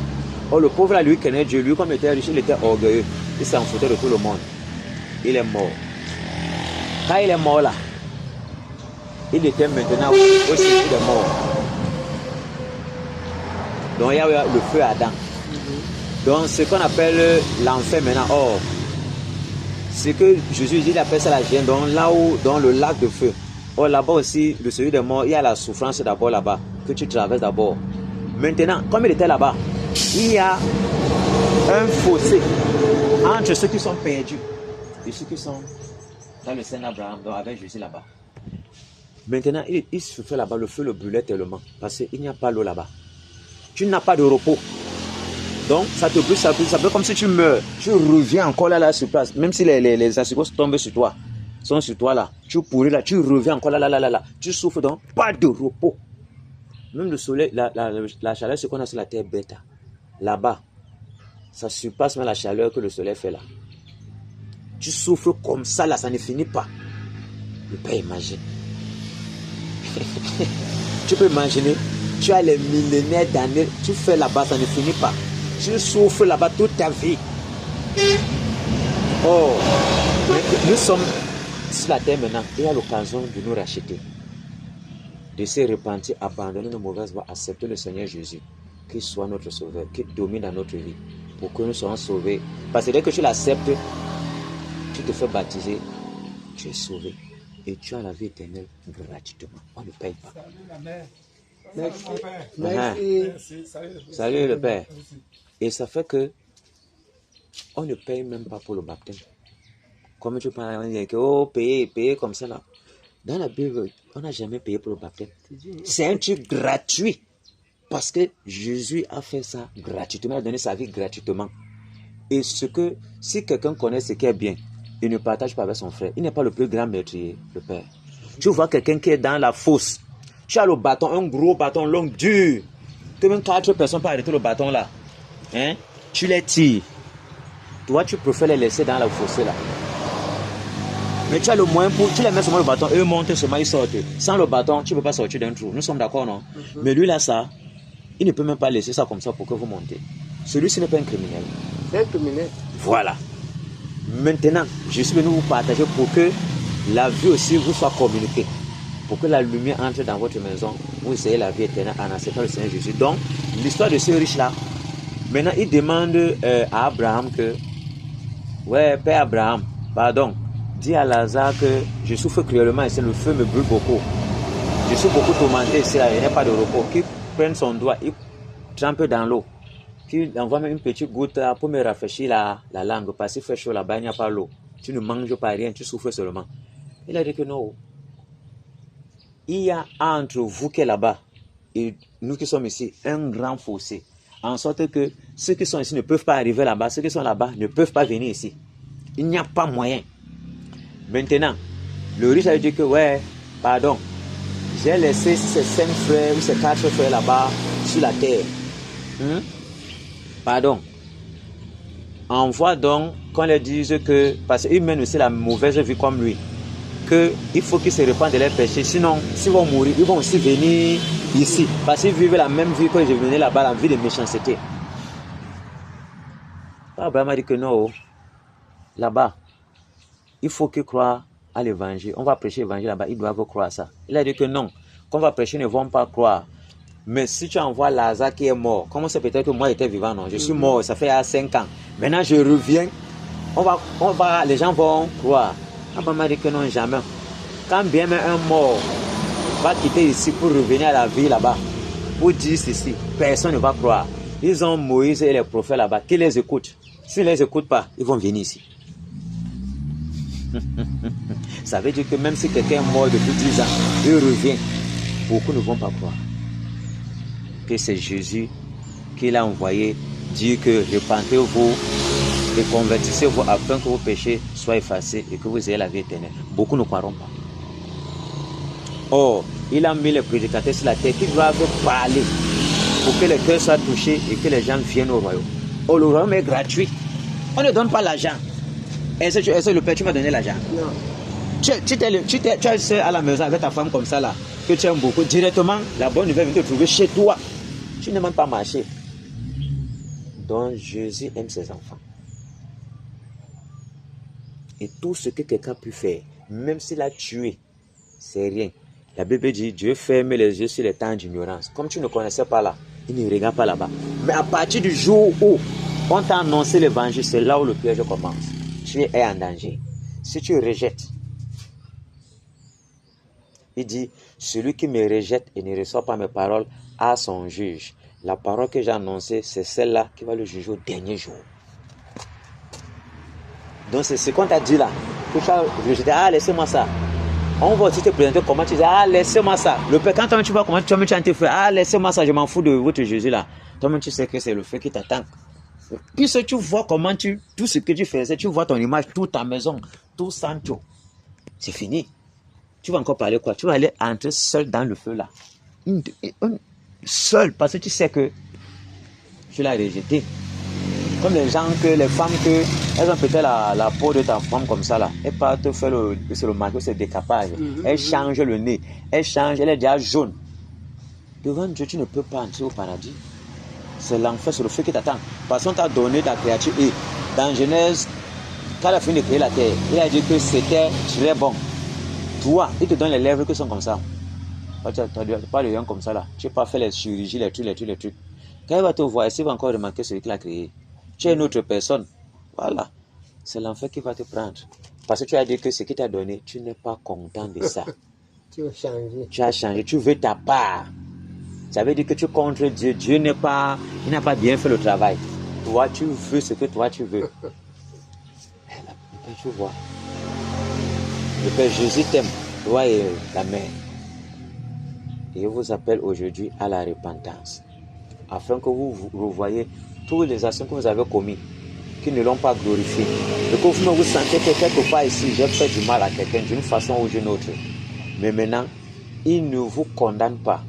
A: Oh, le pauvre là, lui connaît Dieu, lui comme il était riche, il était orgueilleux. Il s'en foutait de tout le monde. Il est mort. Quand il est mort là, il était maintenant aussi, il est mort. Donc il y a le feu Adam. Donc ce qu'on appelle l'enfer maintenant, oh, c'est que Jésus dit, il appelle ça la gêne, donc là où, dans le lac de feu. Oh, là-bas aussi, le celui des morts, il y a la souffrance d'abord là-bas, que tu traverses d'abord. Maintenant, comme il était là-bas, il y a un fossé entre ceux qui sont perdus et ceux qui sont dans le sein d'Abraham, donc avec Jésus là-bas. Maintenant, il se fait là-bas, le feu le brûlait tellement, parce qu'il n'y a pas l'eau là-bas. Tu n'as pas de repos. Donc, ça te brûle, ça peut comme si tu meurs. Tu reviens encore là sur place. Même si les assouvessements tombent sur toi, sont sur toi là. Tu pourris là, tu reviens encore là. Tu souffres donc, pas de repos. Même le soleil, la chaleur, ce qu'on a sur la terre bêta. Là-bas, ça surpasse même la chaleur que le soleil fait là. Tu souffres comme ça là, ça ne finit pas. Tu peux imaginer. Tu peux imaginer, tu as les millénaires d'années, tu fais là-bas, ça ne finit pas. Tu souffres là-bas toute ta vie. Oh, nous sommes sur la terre maintenant. Il y a l'occasion de nous racheter, de se repentir, abandonner nos mauvaises voies, accepter le Seigneur Jésus, qu'il soit notre sauveur, qu'il domine dans notre vie, pour que nous soyons sauvés. Parce que dès que tu l'acceptes, tu te fais baptiser, tu es sauvé. Et tu as la vie éternelle gratuitement. On ne paye pas.
B: Merci.
A: Merci. Salut le Père. Et ça fait que on ne paye même pas pour le baptême. Comme tu parles, on dit que oh, payer comme ça là. Dans la Bible, on n'a jamais payé pour le baptême. C'est un truc gratuit. Parce que Jésus a fait ça gratuitement, il a donné sa vie gratuitement. Et si quelqu'un connaît ce qui est bien, il ne partage pas avec son frère. Il n'est pas le plus grand meurtrier, le Père. Tu vois quelqu'un qui est dans la fosse, Tu as le bâton, un gros bâton long, dur. Que même 4 personnes peuvent arrêter le bâton là. Hein? Tu les tires. Toi, tu préfères les laisser dans la fossé là. Mais tu as le moyen pour... Tu les mets sur le bâton, eux montent seulement, ils sortent. Sans le bâton, tu ne peux pas sortir d'un trou. Nous sommes d'accord, non? Mais lui là, ça, il ne peut même pas laisser ça comme ça pour que vous montez. Celui-ci n'est pas un criminel.
B: C'est un criminel.
A: Voilà. Maintenant, je suis venu vous partager pour que la vie aussi vous soit communiquée. Pour que la lumière entre dans votre maison, vous ayez la vie éternelle en acceptant le Seigneur Jésus. Donc, l'histoire de ce riche-là, maintenant, il demande à Abraham que, ouais, Père Abraham, pardon, dis à Lazare que je souffre cruellement et le feu me brûle beaucoup. Je suis beaucoup tourmenté ici, il n'y a pas de repos. Qu'il prenne son doigt, il trempe dans l'eau. Qu'il envoie même une petite goutte pour me rafraîchir la langue, parce qu'il fait chaud là-bas, il n'y a pas l'eau. Tu ne manges pas rien, tu souffres seulement. Il a dit que non. Il y a entre vous qui est là-bas et nous qui sommes ici un grand fossé. En sorte que ceux qui sont ici ne peuvent pas arriver là-bas, ceux qui sont là-bas ne peuvent pas venir ici. Il n'y a pas moyen. Maintenant, le riche a dit que ouais, pardon, j'ai laissé ces 5 frères ou ces 4 frères là-bas sur la terre. Pardon. Envoie donc qu'on leur dise que, parce qu'ils mènent aussi la mauvaise vie comme lui, qu'il faut qu'ils se répandent de leurs péchés. Sinon, s'ils vont mourir, ils vont aussi venir ici. Parce qu'ils vivent la même vie que je venais là-bas, la vie de méchanceté. Abraham a dit que non, là-bas, il faut qu'ils croient à l'évangile. On va prêcher l'évangile là-bas, ils doivent croire à ça. Il a dit que non, qu'on va prêcher, ils ne vont pas croire. Mais si tu envoies Lazare qui est mort, comment c'est peut-être que moi j'étais vivant, non? Je suis mort, ça fait 5 ans. Maintenant je reviens, les gens vont croire. Abraham a dit que non, jamais. Quand bien même un mort va quitter ici pour revenir à la vie là-bas, pour dire ceci, personne ne va croire. Ils ont Moïse et les prophètes là-bas, qui les écoutent. S'ils ne les écoutent pas, ils vont venir ici. Ça veut dire que même si quelqu'un est mort depuis 10 ans, il revient, beaucoup ne vont pas croire que c'est Jésus qui l'a envoyé dire que repentez-vous et convertissez-vous afin que vos péchés soient effacés et que vous ayez la vie éternelle. Beaucoup ne croiront pas. Or, il a mis les prédicateurs sur la terre qui doivent parler pour que les cœurs soient touchés et que les gens viennent au royaume. Oh, le royaume est gratuit. On ne donne pas l'argent. Est-ce que le Père, tu m'as donné l'argent?
B: Non.
A: Tu es à la maison avec ta femme comme ça là, que tu aimes beaucoup, directement, la bonne nouvelle vient te trouver chez toi. Tu n'as même pas marché. Donc Jésus aime ses enfants. Et tout ce que quelqu'un a pu faire, même s'il a tué, c'est rien. La Bible dit, Dieu ferme les yeux sur les temps d'ignorance. Comme tu ne connaissais pas là, il ne regarde pas là-bas. Mais à partir du jour où on t'a annoncé l'évangile, c'est là où le piège commence. Tu es en danger. Si tu rejettes, il dit, celui qui me rejette et ne reçoit pas mes paroles a son juge. La parole que j'ai annoncée, c'est celle-là qui va le juger au dernier jour. Donc c'est ce qu'on t'a dit là. Que tu as rejeté, laissez-moi ça. On va aussi te présenter comment tu dis, laissez-moi ça. Le Père, quand tu vois comment tu as été fait, laissez-moi ça, je m'en fous de votre Jésus là. Toi-même tu sais que c'est le feu qui t'attend. Puisque tu vois comment tout ce que tu faisais, tu vois ton image, toute ta maison, tout sans tout. C'est fini. Tu vas encore parler quoi? Tu vas aller entrer seul dans le feu là. Seul, parce que tu sais que tu l'as rejeté. Comme les femmes elles ont peut-être la peau de ta femme comme ça là. Elles partent faire le marqué, c'est décapage. Elles changent le nez. Elle est déjà jaune. Devant Dieu, tu ne peux pas entrer au paradis. C'est l'enfer, c'est le feu qui t'attend. Parce qu'on t'a donné ta créature. Et dans Genèse, quand il a fini de créer la terre, il a dit que c'était très bon. Toi, il te donne les lèvres qui sont comme ça. Tu n'as pas le rien comme ça là. Tu n'as pas fait les chirurgies, les trucs. Quand il va te voir, il va encore remarquer celui qui l'a créé. Tu es une autre personne. Voilà. C'est l'enfer qui va te prendre. Parce que tu as dit que ce qu'il t'a donné, tu n'es pas content de ça.
B: Tu as changé.
A: Tu as changé. Tu veux ta part. Ça veut dire que tu es contre Dieu. Dieu il n'a pas bien fait le travail. Toi, tu veux ce que toi tu veux. Le Père, tu vois. Le Père Jésus t'aime, toi et la mère. Et il vous appelle aujourd'hui à la repentance. Afin que vous revoyez toutes les actions que vous avez commises, qui ne l'ont pas glorifié. Et que vous vous sentez que quelque part ici, j'ai fait du mal à quelqu'un d'une façon ou d'une autre. Mais maintenant, il ne vous condamne pas.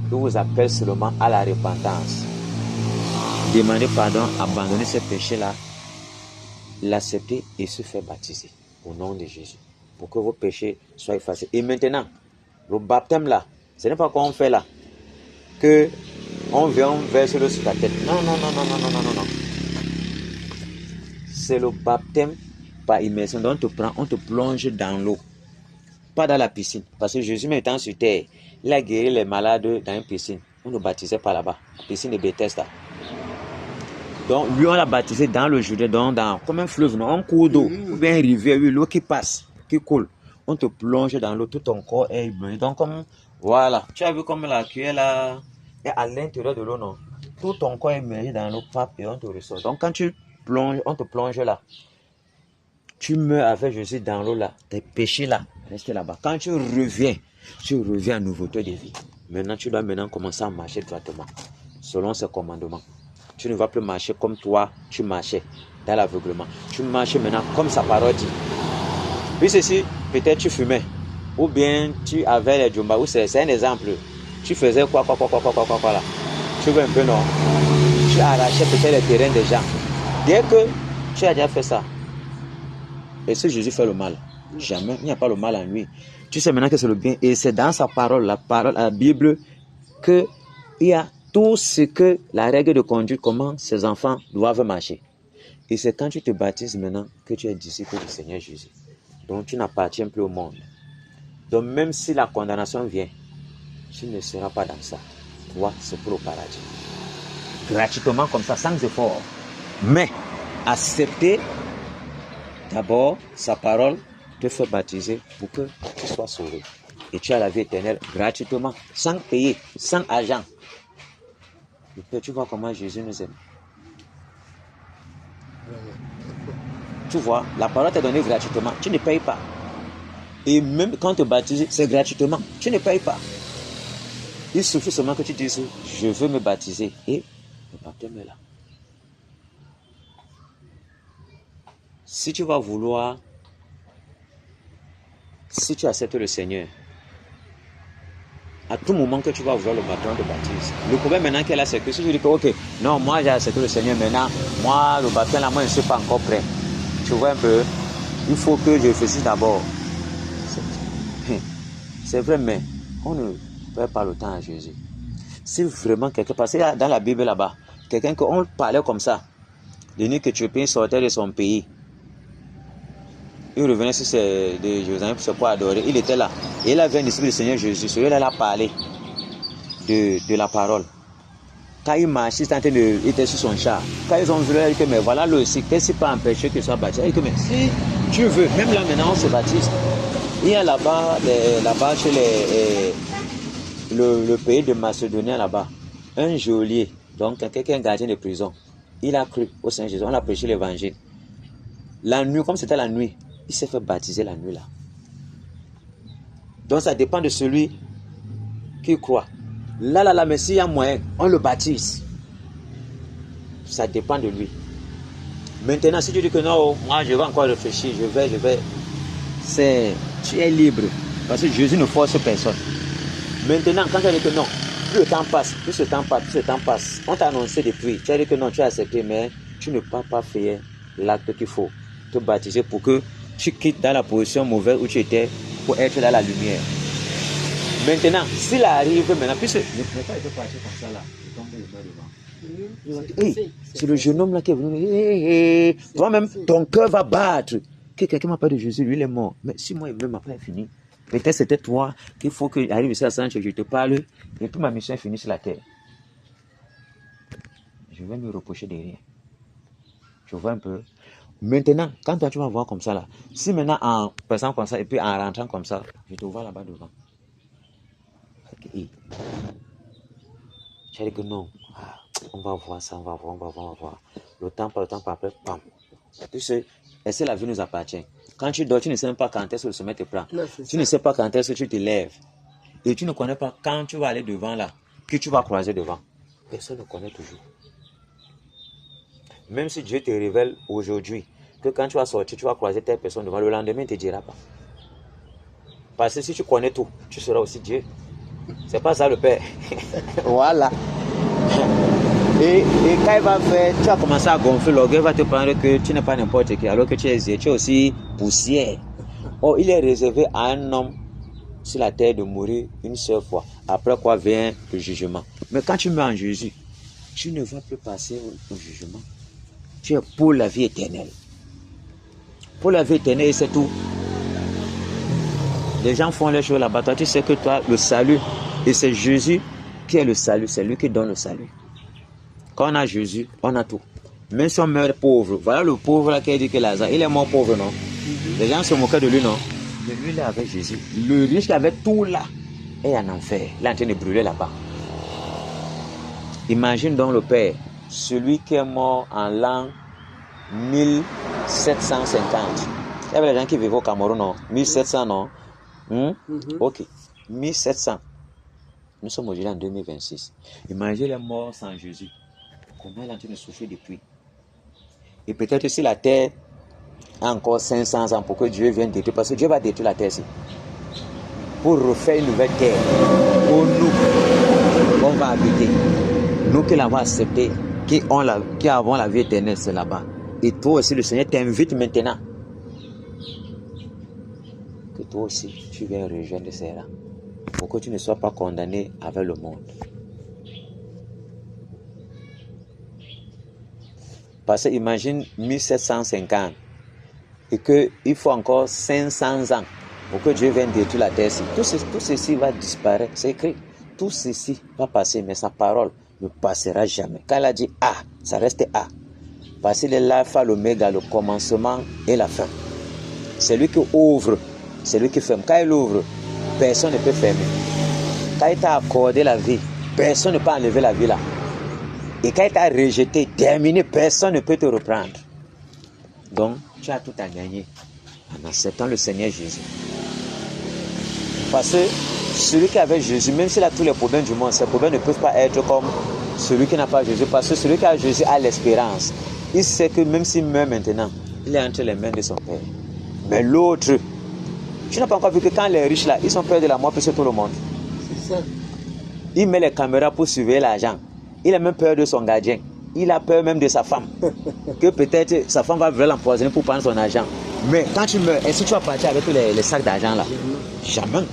A: Il vous appelle seulement à la repentance. Demandez pardon, abandonnez ce péché-là, l'accepter et se faire baptiser au nom de Jésus pour que vos péchés soient effacés. Et maintenant, le baptême là, ce n'est pas quoi on fait là, que on vient, on verse l'eau sur ta tête. Non, non, non, non, non, non, non, non, non. C'est le baptême par immersion. Donc on te plonge dans l'eau, pas dans la piscine. Parce que Jésus, étant sur terre, il a guéri les malades dans une piscine. On ne baptisait pas là-bas, la piscine de Bethesda. Donc lui, on l'a baptisé dans le Jourdain, dans comme un fleuve, non, un cours d'eau, ou bien une rivière, oui, l'eau qui passe, qui coule. On te plonge dans l'eau, tout ton corps est immergé. Donc comme, voilà, tu as vu comme la cuillère là est à l'intérieur de l'eau, non? Tout ton corps est immergé dans l'eau, et on te ressort. Donc quand tu plonges, on te plonge là. Tu meurs avec Jésus dans l'eau là, tes péchés là, restent là-bas. Quand tu reviens à nouveauté de vie. Maintenant, tu dois commencer à marcher droitement, selon ses commandements. Tu ne vas plus marcher comme toi, tu marchais dans l'aveuglement. Tu marches maintenant comme sa parole dit. Puis ceci, peut-être tu fumais, ou bien tu avais les djumba, ou c'est un exemple. Tu faisais quoi là. Tu veux un peu non? Tu arrachais peut-être les terrains des gens. Dès que tu as déjà fait ça, est-ce que Jésus fait le mal? Jamais, il n'y a pas le mal en lui. Tu sais maintenant que c'est le bien. Et c'est dans sa parole, la Bible, qu'il y a tout ce que la règle de conduite, comment ses enfants doivent marcher. Et c'est quand tu te baptises maintenant que tu es disciple du Seigneur Jésus. Donc tu n'appartiens plus au monde. Donc même si la condamnation vient, tu ne seras pas dans ça. Toi, c'est pour le paradis. Gratuitement comme ça, sans effort. Mais accepter d'abord sa parole te fait baptiser pour que tu sois sauvé. Et tu as la vie éternelle gratuitement, sans payer, sans argent. Et tu vois comment Jésus nous aime. Tu vois, la parole t'est donnée gratuitement. Tu ne payes pas. Et même quand tu te baptises, c'est gratuitement. Tu ne payes pas. Il suffit seulement que tu dises, je veux me baptiser. Et le baptême est là. Si tu vas vouloir, si tu acceptes le Seigneur, à tout moment que tu vas vouloir le baptême de baptise. Le problème maintenant qu'elle a, c'est que si je dis que, ok, non, moi j'ai accepté le Seigneur, maintenant, moi, le baptême là, moi je ne suis pas encore prêt. Tu vois un peu, il faut que je réfléchisse d'abord. C'est vrai, mais on ne perd pas le temps à Jésus. Si vraiment quelqu'un, parce que dans la Bible là-bas, quelqu'un qu'on parlait comme ça, de nuit que Éthiopien sortait de son pays, il revenait sur de Jérusalem pour se quoi adorer. Il était là. Et il avait un disciple du Seigneur Jésus. Celui-là, il a parlé de la parole. Quand il marchait, il était sur son char. Quand ils ont vu, il a dit que, mais voilà là aussi, qu'est-ce qui peut empêcher qu'il soit baptisé? Il a dit que, mais si tu veux, même là maintenant, on se baptise. Il y a là-bas chez le pays de Macédonie, là-bas, un geôlier, donc quelqu'un gardien de prison. Il a cru au Seigneur Jésus. On a prêché l'évangile. La nuit, comme c'était la nuit, il s'est fait baptiser la nuit là. Donc ça dépend de celui qui croit. Là, mais s'il y a moyen, on le baptise. Ça dépend de lui. Maintenant, si tu dis que non, moi je vais encore réfléchir, je vais. Tu es libre. Parce que Jésus ne force personne. Maintenant, quand tu as dit que non, plus le temps passe, on t'a annoncé depuis, tu as dit que non, tu as accepté, mais tu ne peux pas faire l'acte qu'il faut. Te baptiser pour que tu quittes dans la position mauvaise où tu étais pour être dans la lumière. Maintenant, s'il arrive maintenant, puisque ne pouvez pas être parti comme ça là, c'est le jeune homme là qui est venu. Toi-même, ton cœur va battre. Que quelqu'un m'a parlé de Jésus, lui il est mort. Mais si moi il meurt, ma part est finie. Peut-être c'était toi qu'il faut que j'arrive ici à Saint-Jean, je te parle, et puis ma mission est finie sur la terre. Je vais me reprocher de rien. Je vois un peu. Maintenant, quand toi tu vas voir comme ça là, si maintenant en passant comme ça et puis en rentrant comme ça, je te vois là-bas devant. Okay. Je dis que non, on va voir ça, on va voir. Le temps par après, bam. Tu sais, est-ce que la vie nous appartient? Quand tu dors, tu ne sais même pas quand est-ce que le sommeil te prend. Tu ne sais pas quand est-ce que tu te lèves. Et tu ne connais pas quand tu vas aller devant là, qui tu vas croiser devant. Personne ne connaît toujours. Même si Dieu te révèle aujourd'hui que quand tu vas sortir, tu vas croiser telle personne devant, le lendemain, il ne te dira pas. Parce que si tu connais tout, tu seras aussi Dieu. C'est pas ça le Père. Voilà. Et quand il va faire, tu vas commencer à gonfler, l'orgueil va te prendre que tu n'es pas n'importe qui, alors que tu es aussi poussière. Oh, il est réservé à un homme sur la terre de mourir une seule fois. Après quoi vient le jugement. Mais quand tu mets en Jésus, tu ne vas plus passer au jugement. Tu es pour la vie éternelle. Pour la vie éternelle, c'est tout. Les gens font les choses là-bas. Toi, tu sais que toi, le salut, et c'est Jésus qui est le salut. C'est lui qui donne le salut. Quand on a Jésus, on a tout. Même si on meurt pauvre, voilà le pauvre là qui a dit que Lazare, il est mort pauvre, non? Les gens se moquaient de lui, non? Mais lui, il est avec Jésus. Le riche qui avait tout là, est en enfer. Il est en train de brûler là-bas. Imagine donc le Père, celui qui est mort en l'an 1750. Il y avait les gens qui vivaient au Cameroun, non? 1700, non? Ok. 1700. Nous sommes aujourd'hui en 2026. Imagine les morts sans Jésus. Comment il est en train de souffrir depuis? Et peut-être si la terre a encore 500 ans pour que Dieu vienne détruire, parce que Dieu va détruire la terre ici. Pour refaire une nouvelle terre. Pour nous, on va habiter. Nous qui l'avons accepté, qui avons la vie éternelle, c'est là-bas. Et toi aussi, le Seigneur t'invite maintenant. Que toi aussi, tu viennes rejoindre ces rangs. Pour que tu ne sois pas condamné avec le monde. Parce que imagine 1750 et qu'il faut encore 500 ans pour que Dieu vienne détruire la terre. Tout ceci va disparaître, c'est écrit. Tout ceci va passer, mais sa parole ne passera jamais. Quand elle a dit A, ça reste A. Parce qu'il est l'alpha, l'oméga, le commencement et la fin. C'est lui qui ouvre, c'est lui qui ferme. Quand il ouvre, personne ne peut fermer. Quand il t'a accordé la vie, personne ne peut enlever la vie là. Et quand il t'a rejeté, terminé, personne ne peut te reprendre. Donc, tu as tout à gagner en acceptant le Seigneur Jésus. Parce que celui qui avait Jésus, même s'il a tous les problèmes du monde, ces problèmes ne peuvent pas être comme celui qui n'a pas Jésus. Parce que celui qui a Jésus a l'espérance. Il sait que même s'il meurt maintenant, il est entre les mains de son Père. Mais l'autre, tu n'as pas encore vu que quand les riches là, ils sont peur de la mort plus que tout le monde.
B: C'est ça.
A: Il met les caméras pour surveiller l'argent. Il a même peur de son gardien. Il a peur même de sa femme. Que peut-être sa femme va vouloir l'empoisonner pour prendre son argent. Mais quand tu meurs, est-ce que tu vas partir avec tous les sacs d'argent là? Jamais.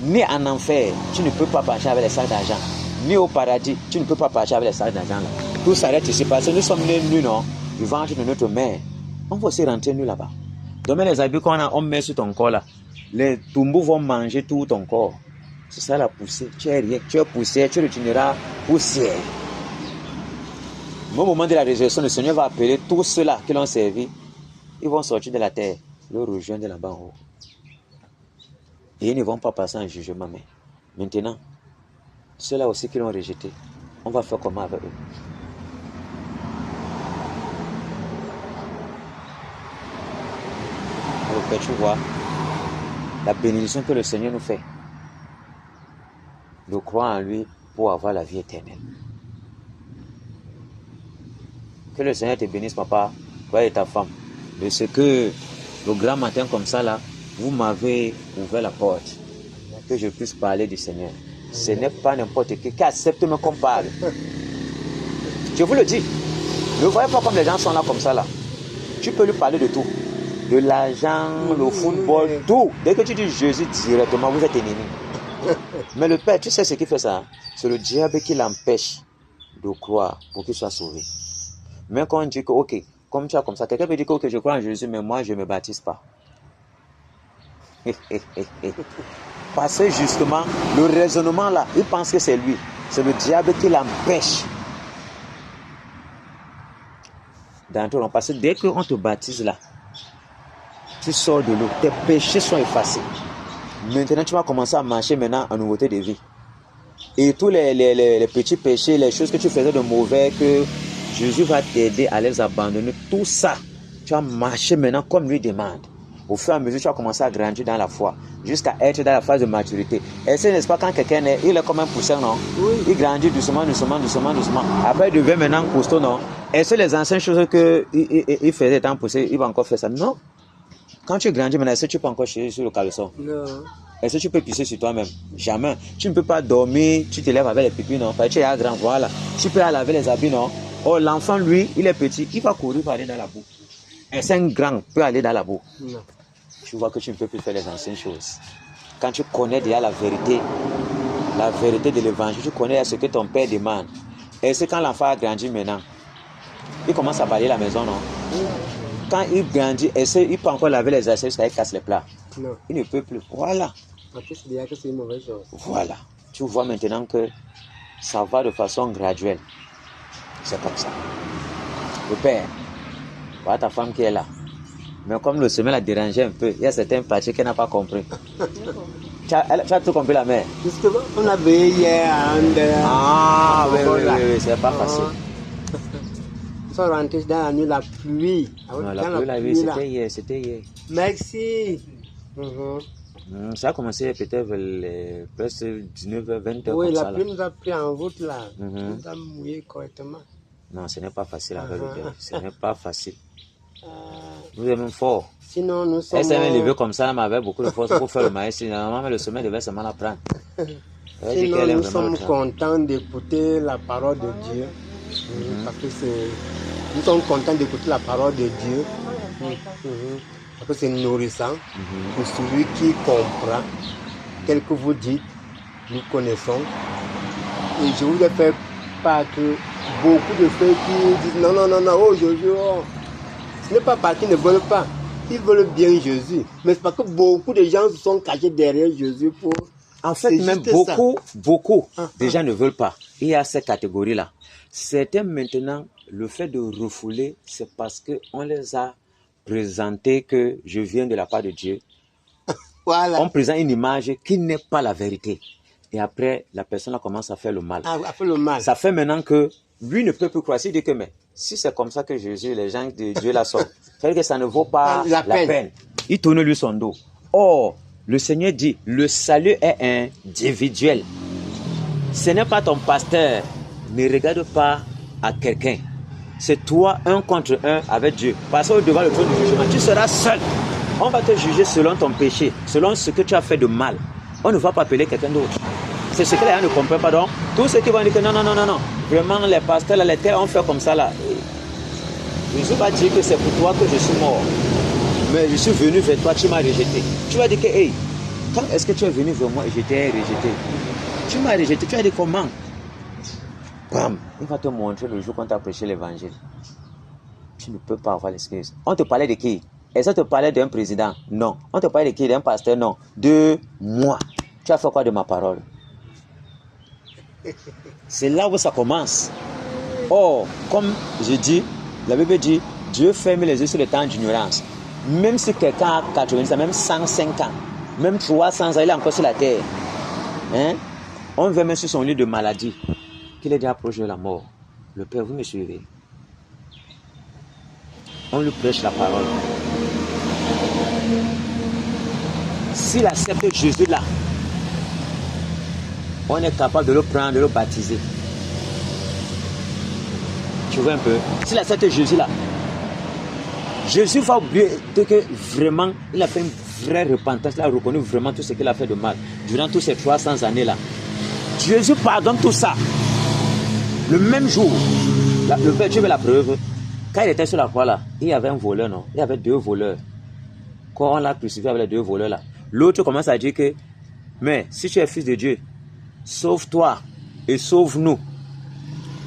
A: Ni en enfer, tu ne peux pas partir avec les sacs d'argent. Ni au paradis, tu ne peux pas partir avec les sacs d'argent là. Tout s'arrête ici parce que nous sommes nés, non? Du ventre de notre mère. On va aussi rentrer nous là-bas. Demain, les habits qu'on a, on met sur ton corps là. Les tombeaux vont manger tout ton corps. C'est ça la poussée. Tu es rien. Tu es poussière, tu retourneras poussière. Au moment de la résurrection, le Seigneur va appeler tous ceux-là qui l'ont servi. Ils vont sortir de la terre, le rejoindre là-bas en haut. Et ils ne vont pas passer en jugement. Mais maintenant, ceux-là aussi qui l'ont rejeté, on va faire comment avec eux? Alors, tu vois la bénédiction que le Seigneur nous fait. De croire en lui pour avoir la vie éternelle. Que le Seigneur te bénisse, papa, toi et ta femme. De ce que le grand matin comme ça, là, vous m'avez ouvert la porte. Que je puisse parler du Seigneur. Ce n'est pas n'importe qui accepte même qu'on parle. Je vous le dis. Ne voyez pas comme les gens sont là comme ça, là. Tu peux lui parler de tout. De l'argent, le football, tout. Dès que tu dis Jésus directement, vous êtes ennemis. Mais le Père, tu sais ce qui fait ça? C'est le diable qui l'empêche de croire pour qu'il soit sauvé. Mais quand on dit que, ok, comme tu as comme ça, quelqu'un peut dire que ok, je crois en Jésus, mais moi, je ne me baptise pas. Parce que justement, le raisonnement là, il pense que c'est lui. C'est le diable qui l'empêche d'entrer. Parce que dès qu'on te baptise là, tu sors de l'eau, tes péchés sont effacés. Maintenant, tu vas commencer à marcher maintenant en nouveauté de vie. Et tous les petits péchés, les choses que tu faisais de mauvais, que Jésus va t'aider à les abandonner. Tout ça, tu vas marcher maintenant comme lui demande. Au fur et à mesure, tu vas commencer à grandir dans la foi, jusqu'à être dans la phase de maturité. Et c'est, n'est-ce pas, quand quelqu'un est, il est comme un poussin, non? Oui. Il grandit doucement. Après, il devient maintenant costaud, non? Et c'est les anciennes choses qu'il faisait étant poussé, il va encore faire ça. Non. Quand tu grandis maintenant, est-ce que tu peux encore chier sur le caleçon?
B: Non.
A: Est-ce que tu peux pisser sur toi-même? Jamais. Tu ne peux pas dormir, tu te lèves avec les pipis, non? Parce que tu es grand, voilà. Tu peux aller laver les habits, non? Oh, l'enfant, lui, il est petit, il va courir pour aller dans la boue. Et c'est un grand, peut aller dans la boue.
B: Non.
A: Tu vois que tu ne peux plus faire les anciennes choses. Quand tu connais déjà la vérité de l'évangile, tu connais ce que ton père demande. Et c'est quand l'enfant a grandi maintenant, il commence à balayer la maison, non? Quand il grandit, il peut encore laver les assiettes jusqu'à il casse les plats.
B: Non.
A: Il ne peut plus. Voilà.
B: Parce que c'est déjà que c'est une mauvaise chose.
A: Voilà. Tu vois maintenant que ça va de façon graduelle. C'est comme ça. Le père, voilà ta femme qui est là. Mais comme le sommeil l'a dérangé un peu, il y a certains parties qu'elle n'a pas compris. Tu as tout compris, la mère?
B: Justement, on a veillé hier à
A: Ah, oui, c'est pas facile.
B: Ils sont rentrés dans la nuit, la pluie.
A: Non, la pluie, la nuit, c'était hier.
B: Merci.
A: Ça a commencé peut-être presque 19h, 20h.
B: Oui,
A: comme
B: la
A: ça,
B: pluie
A: là.
B: nous a pris en route là. Nous a mouillé correctement.
A: Non, ce n'est pas facile avec le père. Ce n'est pas facile. Nous aimons fort.
B: Sinon, nous sommes.
A: Elle s'est levée comme ça, mais avec beaucoup de force pour faire le maïs. Normalement, le sommeil devait seulement la prendre.
B: Sinon, nous sommes contents d'écouter la parole de Dieu. Parce que nous sommes contents d'écouter la parole de Dieu. Parce que c'est nourrissant pour celui qui comprend. Tel que vous dites, nous connaissons. Et je voudrais faire part que beaucoup de ceux qui disent non, oh Jésus, oh. Ce n'est pas parce qu'ils ne veulent pas. Ils veulent bien Jésus. Mais c'est parce que beaucoup de gens se sont cachés derrière Jésus pour...
A: En fait, même beaucoup de gens ne veulent pas. Il y a ces catégories-là. Certains maintenant, le fait de refouler, c'est parce qu'on les a présentés que je viens de la part de Dieu.
B: Voilà.
A: On présente une image qui n'est pas la vérité. Et après, la personne commence à faire le mal.
B: À faire le mal.
A: Ça fait maintenant que lui ne peut plus croire. Il dit que mais si c'est comme ça que Jésus, les gens de Dieu la sortent, ça veut dire que ça ne vaut pas la peine. Il tourne lui son dos. Or, le Seigneur dit, le salut est individuel. Ce n'est pas ton pasteur. Ne regarde pas à quelqu'un. C'est toi, un contre un avec Dieu. Parce que devant le trône du jugement, tu seras seul. On va te juger selon ton péché, selon ce que tu as fait de mal. On ne va pas appeler quelqu'un d'autre. C'est ce que les gens ne comprennent pas. Donc, tous ceux qui vont dire que non. Vraiment, les pasteurs, les terres ont fait comme ça là. Jésus va dire que c'est pour toi que je suis mort. Mais je suis venu vers toi, tu m'as rejeté. Tu vas dire que, hey, quand est-ce que tu es venu vers moi et je t'ai rejeté? Tu m'as rejeté, tu as dit comment? Bam, il va te montrer le jour qu'on t'a prêché l'évangile. Tu ne peux pas avoir l'excuse. On te parlait de qui? Est-ce que te parlait d'un président? Non. On te parlait de qui? D'un pasteur? Non. De moi. Tu as fait quoi de ma parole? C'est là où ça commence. Or, comme je dis, la Bible dit, Dieu ferme les yeux sur le temps d'ignorance. Même si quelqu'un a 80 ans, même 105 ans, même 300 ans, il est encore sur la terre. Hein? On veut même sur son lit de maladie, qu'il est déjà proche de la mort. Le Père, vous me suivez? On lui prêche la parole. S'il accepte Jésus là, on est capable de le prendre, de le baptiser. Tu vois un peu? S'il accepte Jésus là, Jésus va oublier que vraiment, il a fait une vraie repentance, il a reconnu vraiment tout ce qu'il a fait de mal durant toutes ces 300 années là. Jésus pardonne tout ça. Le même jour, le Père, tu veux la preuve? Quand il était sur la croix là, il y avait un voleur, non? Il y avait 2 voleurs. Quand on l'a crucifié avec les 2 voleurs là, l'autre commence à dire que, mais si tu es fils de Dieu, sauve-toi et sauve-nous.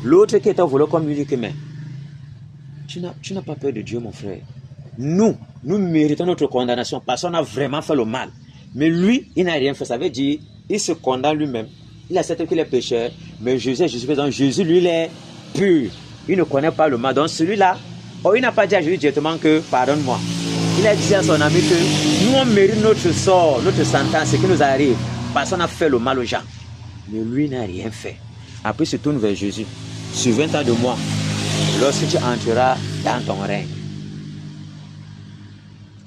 A: L'autre qui était au voleur comme lui dit que, mais tu n'as pas peur de Dieu, mon frère. Nous méritons notre condamnation parce qu'on a vraiment fait le mal. Mais lui, il n'a rien fait. Ça veut dire, il se condamne lui-même. Il accepte qu'il est pécheur, mais Jésus est Jésus. Donc Jésus, lui, il est pur. Il ne connaît pas le mal. Donc celui-là, il n'a pas dit à Jésus directement que pardonne-moi. Il a dit à son ami que nous, on mérite notre sort, notre sentence, ce qui nous arrive, parce qu'on a fait le mal aux gens. Mais lui n'a rien fait. Après, il se tourne vers Jésus. Souviens-toi de moi lorsque tu entreras dans ton règne.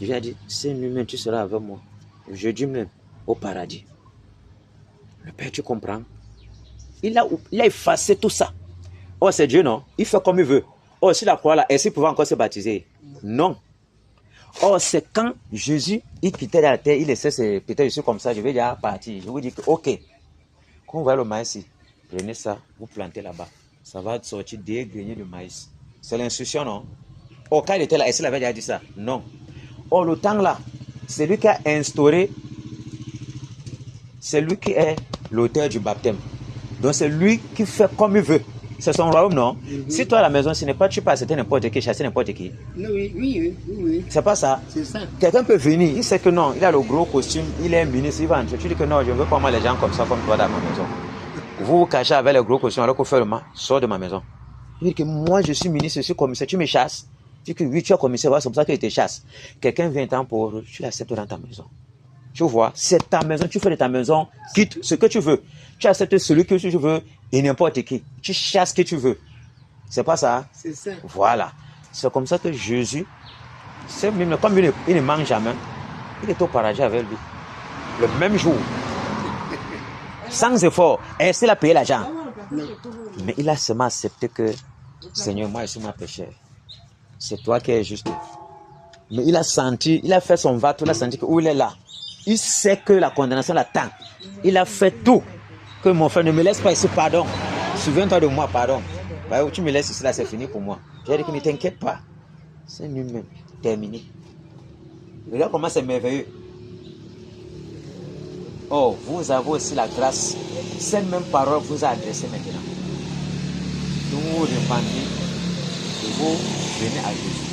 A: Jésus a dit, c'est lui-même, tu seras avec moi. Jeudi même, au paradis. Le Père, tu comprends? Il a effacé tout ça. Oh, c'est Dieu, non? Il fait comme il veut. Oh, si la croix là, est-ce qu'il pouvait encore se baptiser? Non. Or, c'est quand Jésus, il quittait la terre, il laissait ses... Peut-être je suis comme ça, je vais déjà partir. Je vous dis que, ok, quand vous voyez le maïs ici, prenez ça, vous plantez là-bas. Ça va sortir des greniers de maïs. C'est l'instruction, non? Oh, quand il était là, est-ce qu'il avait déjà dit ça? Non. Oh, le temps là, c'est lui qui a instauré, c'est lui qui est l'auteur du baptême. Donc c'est lui qui fait comme il veut. C'est son royaume, non? Si toi à la maison, ce n'est pas tu passes, c'était n'importe qui, chasser n'importe qui.
B: Oui.
A: C'est pas ça.
B: C'est ça.
A: Quelqu'un peut venir, il sait que non, il a le gros costume, il est ministre, il va entrer. Tu dis que non, je ne veux pas moi les gens comme ça, comme toi dans ma maison. Vous vous cachez avec le gros costume alors qu'on fait le mal, sors de ma maison. Il dit que moi je suis ministre, je suis commissaire, tu me chasses. Tu dis que oui, tu es commissaire, c'est pour ça qu'il te chasse. Quelqu'un vient t'en pour, tu l'acceptes dans ta maison. Tu vois, c'est ta maison, tu fais de ta maison, quitte ce que tu veux. Tu acceptes celui que tu veux et n'importe qui. Tu chasses ce que tu veux. C'est pas ça?
B: C'est ça.
A: Voilà. C'est comme ça que Jésus, c'est même comme il ne mange jamais, il est au paradis avec lui. Le même jour. Sans effort. Est-ce qu'il a payé l'argent? Mais il a seulement accepté que, Seigneur, moi je suis ma pécheur. C'est toi qui es juste. Mais il a senti, il a fait son va, il a senti que où il est là. Il sait que la condamnation l'attend. Il a fait tout. Que mon frère ne me laisse pas ici, pardon. Souviens-toi de moi, pardon. Bah, tu me laisses ici, là, c'est fini pour moi. J'ai dit que ne t'inquiète pas. C'est lui-même. Terminé. Regarde comment c'est merveilleux. Oh, vous avez aussi la grâce. Cette même parole vous a adressé maintenant. Donc vous repentez et vous venez à Jésus.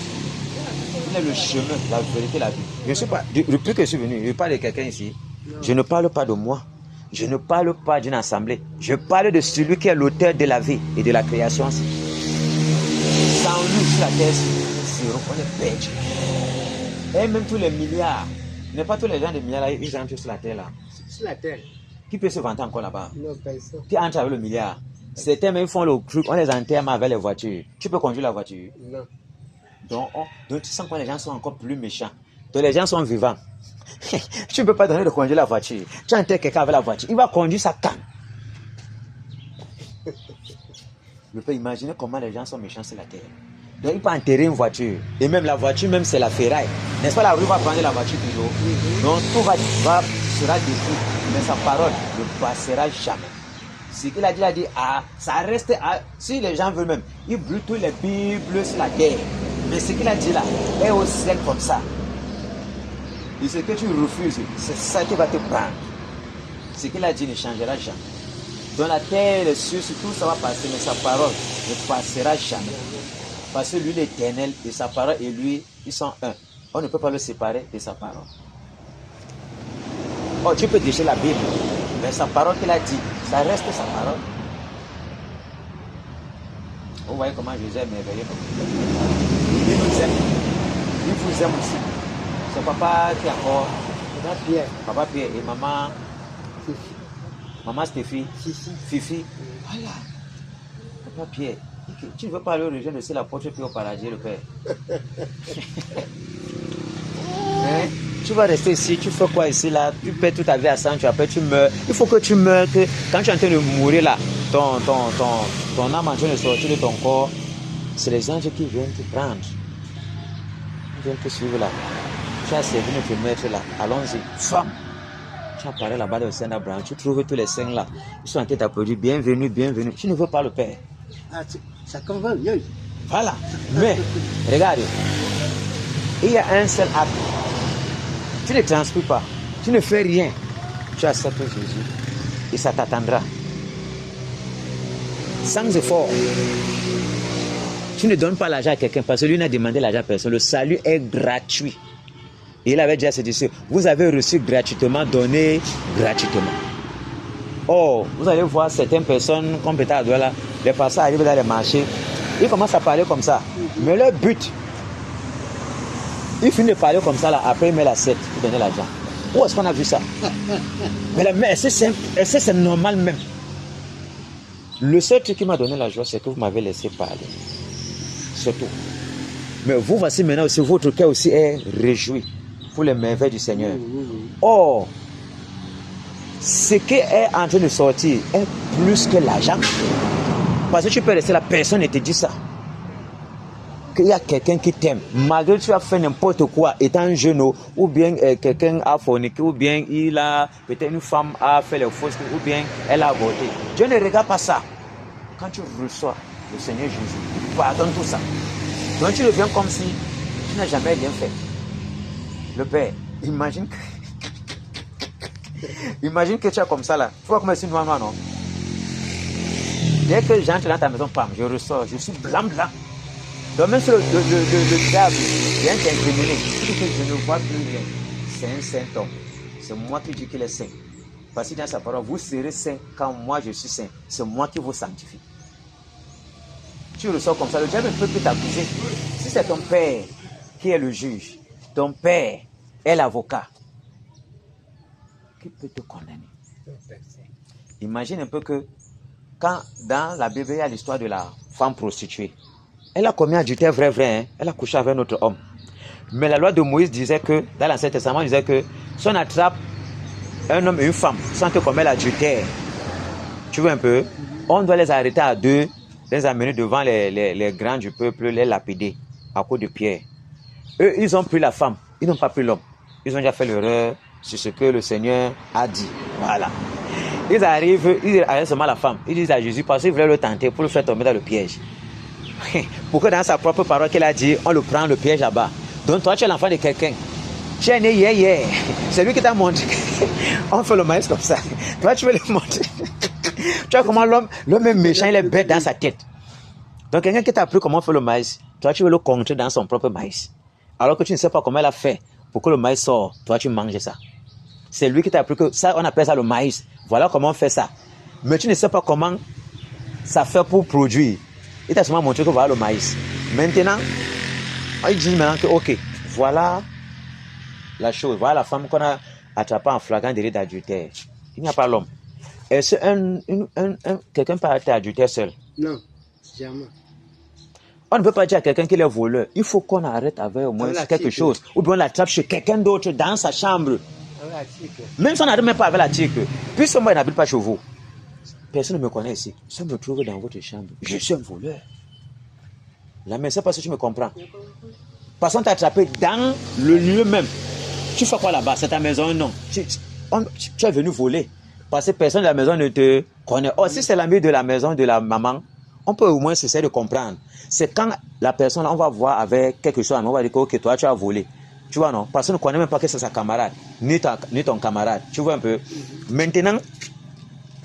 A: Il est le chemin, la vérité, la vie. Je ne suis pas, depuis que je suis venu, je parle de quelqu'un ici. Je ne parle pas de moi. Je ne parle pas d'une assemblée. Je parle de celui qui est l'auteur de la vie et de la création. Sans lui, sur la terre, on est perdu. Et même tous les milliards, n'est pas tous les gens de milliards là, ils entrent sur la terre là.
B: Sur la terre.
A: Qui peut se vanter encore là-bas?
B: Non, personne.
A: Qui entre avec le milliard? Certains même font le truc, on les enterre avec les voitures. Tu peux conduire la voiture?
B: Non.
A: Donc tu sens que les gens sont encore plus méchants. Donc les gens sont vivants. Tu ne peux pas donner de conduire la voiture. Tu enterres quelqu'un avec la voiture. Il va conduire sa canne. Je peux imaginer comment les gens sont méchants sur la terre. Donc il peut enterrer une voiture. Et même la voiture, même c'est la ferraille. N'est-ce pas, la rue va prendre la voiture toujours. Donc tout sera détruit. Mais sa parole ne passera jamais. Ce qu'il a dit, ça reste, si les gens veulent même, ils brûlent tous les Bibles sur la terre. Mais ce qu'il a dit là est au ciel comme ça. Et ce que tu refuses, c'est ça qui va te prendre. Ce qu'il a dit ne changera jamais. Dans la terre, les cieux, tout ça va passer, mais sa parole ne passera jamais. Parce que lui, l'Éternel, et sa parole et lui, ils sont un. On ne peut pas le séparer de sa parole. Oh, tu peux déchirer la Bible, mais sa parole qu'il a dit, ça reste sa parole. Vous voyez comment Jésus est merveilleux. Il nous aime. Il vous aime aussi. C'est papa qui est encore.
B: Papa Pierre.
A: Papa Pierre et maman.
B: Fifi.
A: Maman Stéphie. Fifi. Voilà. Papa Pierre. Tu ne veux pas aller au région de l'apôtre puis au paradis, le Père. Hein? Tu vas rester ici, tu fais quoi ici là? Tu perds toute ta vie à 100, après tu meurs. Il faut que tu meurs, que quand tu es en train de mourir là, ton âme en train de sortir de ton corps, c'est les anges qui viennent te prendre. Ils viennent te suivre là. Tu as servi notre maître là, allons-y. Femme! Tu apparais là-bas au Saint Abraham, tu trouves tous les saints là. Ils sont en train d'applaudir, bienvenue, bienvenue. Tu ne veux pas le Père.
B: Ah, ça convainc, oui.
A: Voilà. Mais, regarde, il y a un seul acte. Tu ne transpires pas, tu ne fais rien. Tu acceptes Jésus et ça t'attendra. Sans effort. Tu ne donnes pas l'argent à quelqu'un parce que lui n'a demandé l'argent à personne. Le salut est gratuit. Et il avait déjà dit, vous avez reçu gratuitement, donné gratuitement. Oh, vous allez voir certaines personnes comme peut-être à Douala, les passants arrivent dans les marchés, ils commencent à parler comme ça. Mais leur but, ils finissent de parler comme ça là, après ils mettent l'assiette pour donner l'argent. Où est-ce qu'on a vu ça? Mais est-ce que c'est normal même? Le seul truc qui m'a donné la joie, c'est que vous m'avez laissé parler. C'est tout. Mais vous, voici maintenant aussi, votre cœur aussi est réjoui pour les merveilles du Seigneur. Or, ce qui est en train de sortir est plus que l'argent. Parce que tu peux rester là, personne ne te dit ça. qu'il y a quelqu'un qui t'aime, malgré que tu as fait n'importe quoi, étant jeune, ou bien quelqu'un a forniqué, ou bien il a, peut-être une femme a fait les fausses, ou bien elle a avorté. Dieu ne regarde pas ça. Quand tu reçois le Seigneur Jésus, il pardonne tout ça. Donc tu deviens comme si tu n'as jamais rien fait. Le Père, imagine que tu es comme ça là. Tu vois comme c'est noir, non? Dès que j'entre dans ta maison, pam, je ressors, je suis blanc. Donc même sur le diable, vient t'incriminer. Je ne vois plus rien. C'est un saint homme. C'est moi qui dis qu'il est saint. Parce que dans sa parole, vous serez saint quand moi je suis saint. C'est moi qui vous sanctifie. Tu ressors comme ça, le diable ne peut plus t'accuser. Si c'est ton père qui est le juge, ton père est l'avocat, qui peut te condamner? Imagine un peu que quand dans la Bible il y a l'histoire de la femme prostituée, elle a commis adultère vrai, hein? Elle a couché avec un autre homme. Mais la loi de Moïse disait que, dans l'Ancien Testament, disait que si on attrape un homme et une femme sans que commettre l'adultère, tu vois un peu, on doit les arrêter à deux, les amener devant les grands du peuple, les lapider à coups de pierre. Eux, ils ont pris la femme, ils n'ont pas pris l'homme. Ils ont déjà fait l'erreur sur ce que le Seigneur a dit. Voilà. Ils arrivent seulement la femme. Ils disent à Jésus parce qu'ils voulaient le tenter pour le faire tomber dans le piège. Pour que dans sa propre parole qu'il a dit, on le prend le piège là-bas. Donc toi, tu es l'enfant de quelqu'un. Tu es né hier. C'est lui qui t'a montré. On fait le maïs comme ça. Toi, tu veux le montrer. Tu vois comment l'homme est méchant, il est bête dans sa tête. Donc quelqu'un qui t'a appris comment faire le maïs, toi, tu veux le contrer dans son propre maïs. Alors que tu ne sais pas comment elle a fait pour que le maïs sorte. Toi, tu manges ça. C'est lui qui t'a appris que ça, on appelle ça le maïs. Voilà comment on fait ça. Mais tu ne sais pas comment ça fait pour produire. Il t'a seulement montré que voilà le maïs. Maintenant, il dit maintenant que, ok, voilà la chose. Voilà la femme qu'on a attrapée en flagrant délit d'adultère. Il n'y a pas l'homme. Est-ce que quelqu'un peut être adultère seul?
B: Non, jamais.
A: On ne peut pas dire à quelqu'un qu'il est voleur. Il faut qu'on arrête avec au moins quelque chose. Ou bien on l'attrape chez quelqu'un d'autre dans sa chambre. Même si on n'arrive même pas avec la tique. Puisque moi, je n'habite pas chez vous. Personne ne me connaît ici. Si on me trouve dans votre chambre, je suis un voleur. Là, mais c'est parce que tu me comprends. Parce qu'on t'a attrapé dans le lieu même. Tu fais quoi là-bas? C'est ta maison? Non. Tu es venu voler. Parce que personne de la maison ne te connaît. Oh, si c'est l'ami de la maison de la maman, on peut au moins essayer de comprendre. C'est quand la personne, on va voir avec quelque chose, on va dire que ok, toi tu as volé. Tu vois, non? Parce qu'on ne connaît même pas que c'est sa camarade, ni ton camarade. Tu vois un peu? Maintenant,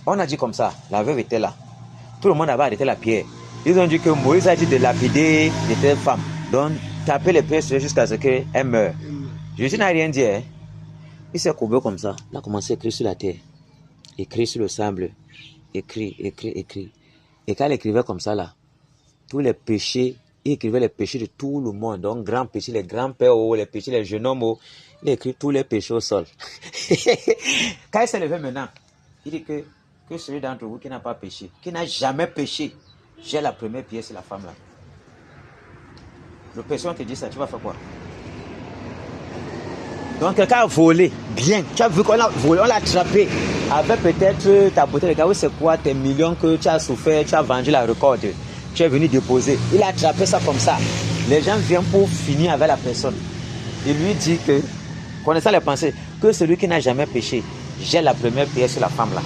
A: on a dit comme ça, la veuve était là. Tout le monde avait arrêté la pierre. Ils ont dit que Moïse a dit de lapider de telle femme. Donc, taper les pieds jusqu'à ce qu'elle meure. Jésus n'a rien dit. Hein? Il s'est courbé comme ça. Il a commencé à écrire sur la terre. Écrit sur le sable. Écrit. Et quand il écrivait comme ça, là, tous les péchés, il écrivait les péchés de tout le monde. Donc, grands péchés, les grands-pères, les péchés, les jeunes hommes. Il écrit tous les péchés au sol. Quand il s'est levé maintenant, il dit que celui d'entre vous qui n'a pas péché, qui n'a jamais péché, j'ai la première pierre sur la femme là. Le péché, on te dit ça, tu vas faire quoi? Donc quelqu'un a volé, bien. Tu as vu qu'on a volé, on l'a attrapé. Avec peut-être ta beauté, regarde, c'est quoi tes millions que tu as souffert, tu as vendu la recorde. Tu es venu déposer. Il a attrapé ça comme ça. Les gens viennent pour finir avec la personne. Il lui dit que, connaissant les pensées, que celui qui n'a jamais péché, j'ai la première pierre sur la femme là.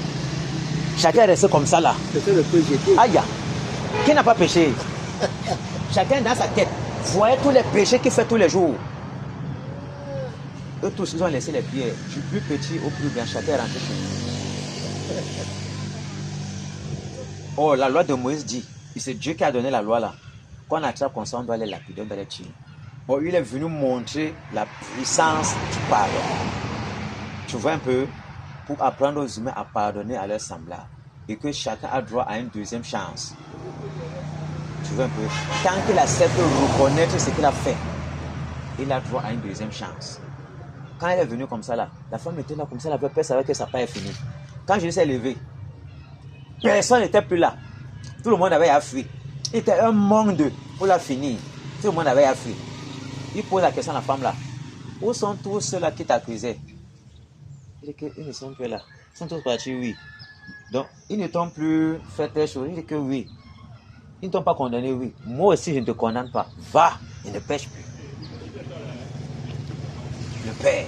A: Chacun est resté comme ça là. Aïe, qui n'a pas péché? Chacun dans sa tête. Voyez tous les péchés qu'il fait tous les jours. Eux tous, ils ont laissé les pierres. Du plus petit au plus grand, chacun est rentré chez lui. Oh, la loi de Moïse dit, et c'est Dieu qui a donné la loi là. Quand on attrape comme ça, on doit les lapider, on doit les tuer. Bon, il est venu montrer la puissance du pardon. Tu vois un peu, pour apprendre aux humains à pardonner à leurs semblables. Et que chacun a droit à une deuxième chance. Tu vois un peu, tant qu'il accepte de reconnaître ce qu'il a fait, il a droit à une deuxième chance. Quand elle est venue comme ça là, la femme était là comme ça, la peur savait que ça n'a pas fini. Quand je s'est levé, personne n'était plus là. Tout le monde avait fui. Il était un monde pour la finir. Tout le monde avait fui. Il pose la question à la femme là. Où sont tous ceux-là qui t'accusaient? Il dit qu'ils ne sont plus là. Ils sont tous partis, oui. Donc, ils ne t'ont plus fait telle chose. Il dit que oui. Ils ne t'ont pas condamné, oui. Moi aussi, je ne te condamne pas. Va et ne pêche plus. Le Père,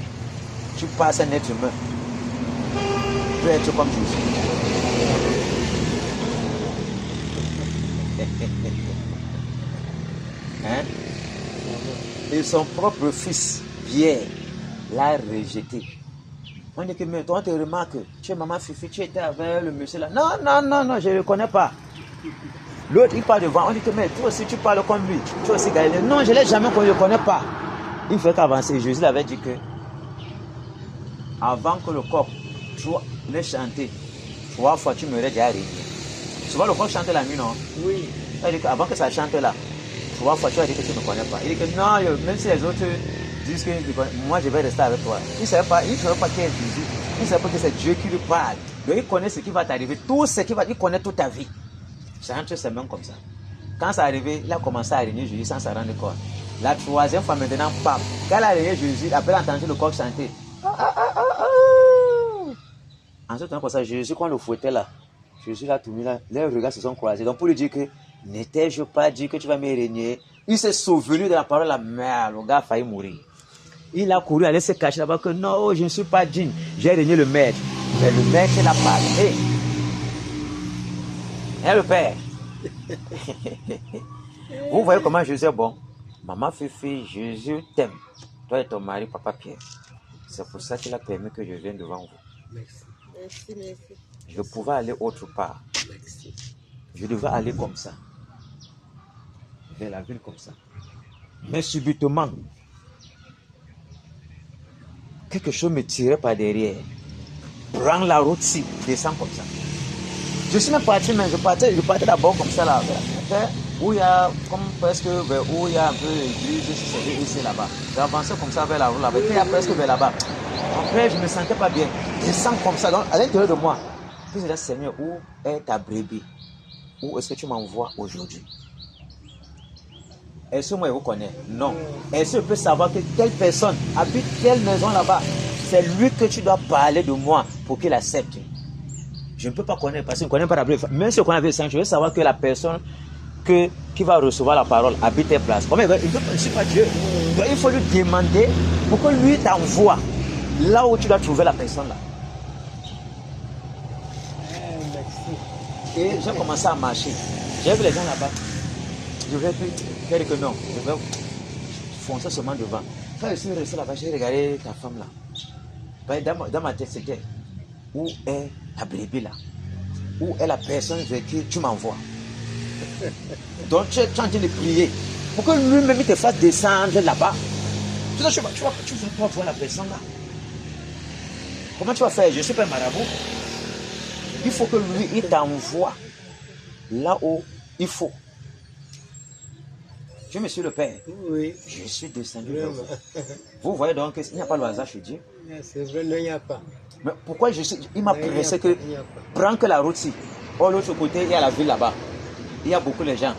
A: tu passes un être humain. Tu peux être comme Jésus. Hein? Et son propre fils, Pierre, l'a rejeté. On dit que, mais toi, on te remarque, tu es maman Fifi, tu étais avec le monsieur là. Non, non, non, non, je ne le connais pas. L'autre, il parle devant. On dit que, mais toi aussi, tu parles comme lui. Tu aussi Galilée. Non, je ne l'ai jamais connu, je ne le connais pas. Il fait qu'avancer. Jésus avait dit que, avant que le coq ne chante, 3 fois, tu m'aurais déjà régné. Souvent, le coq chante la nuit, non?
B: Oui.
A: Il dit qu'avant que ça chante là, 3 fois, tu as dit que tu ne me connais pas. Il dit que non, même si les autres disent que moi, je vais rester avec toi. Il ne savait pas qui est Jésus. Il ne savait pas que c'est Dieu qui lui parle. Donc, il connaît ce qui va t'arriver. Tout ce qui va, il connaît toute ta vie. C'est entre ses mains comme ça. Quand ça arrivé, il a commencé à régner Jésus sans s'en rendre compte. La 3e fois maintenant, pam. Quand il a régné Jésus, après entendu le coq chanter. Ensuite, comme ça, Jésus, quand le fouettait là, Jésus l'a tout mis là, les regards se sont croisés. Donc, pour lui dire que, n'étais-je pas dit que tu vas me régner? Il s'est souvenu de la parole de la mère. Le gars a failli mourir. Il a couru, aller se cacher là-bas que non, je ne suis pas digne. J'ai régné le maître. Mais le maître l'a parlé. Et le Père. Vous voyez comment Jésus est bon? Maman Fifi, Jésus t'aime. Toi et ton mari, Papa Pierre. C'est pour ça qu'il a permis que je vienne devant vous.
B: Merci.
C: Merci, merci.
A: Je pouvais aller autre part.
B: Merci.
A: Je devais aller comme ça. Vers la ville comme ça. Mais subitement, quelque chose me tirait par derrière. Prends la route-ci, descends comme ça. Je suis même parti, mais je partais d'abord comme ça là. Où il y a, comme presque, où il y a un peu l'église, c'est ici là-bas. J'ai avancé comme ça vers la route là-bas. Puis il y a presque vers là-bas. Après, je ne me sentais pas bien. Je sens comme ça, donc à l'intérieur de moi. Puis je dis, Seigneur, où est ta brebis? Où est-ce que tu m'envoies aujourd'hui? Est-ce que moi je vous connais? Non. Est-ce que je peux savoir que telle personne habite telle maison là-bas? C'est lui que tu dois parler de moi pour qu'il accepte. Je ne peux pas connaître parce que je ne connais pas la brebis. Même si on connaît le Saint, je veux savoir que la personne qui va recevoir la parole habite telle place. Comment il ne suis pas Dieu. Donc il faut lui demander pour que lui t'envoie là où tu dois trouver la personne là.
B: Merci.
A: Et j'ai commencé à marcher. J'ai vu les gens là-bas. Je vais dire que non. Je vais foncer seulement devant. Quand je suis resté là-bas, j'ai regardé ta femme là. Dans ma tête, c'était où est ta brebis là? Où est la personne vers qui tu m'envoies? Donc tu es en train de prier pour que lui-même te fasse descendre là-bas. Tu vas pas voir la personne là. Comment tu vas faire? Je ne suis pas un marabout. Il faut que lui, il t'envoie là où il faut. Je me suis le Père.
B: Oui.
A: Je suis descendu.
B: Vraiment.
A: Vous voyez donc qu'il n'y a pas le hasard chez Dieu.
B: C'est vrai, non, il n'y a pas.
A: Mais pourquoi il m'a pressé que
B: Il n'y a pas.
A: prends que la route-ci. Oh, l'autre côté, il y a la ville là-bas. Il y a beaucoup de gens.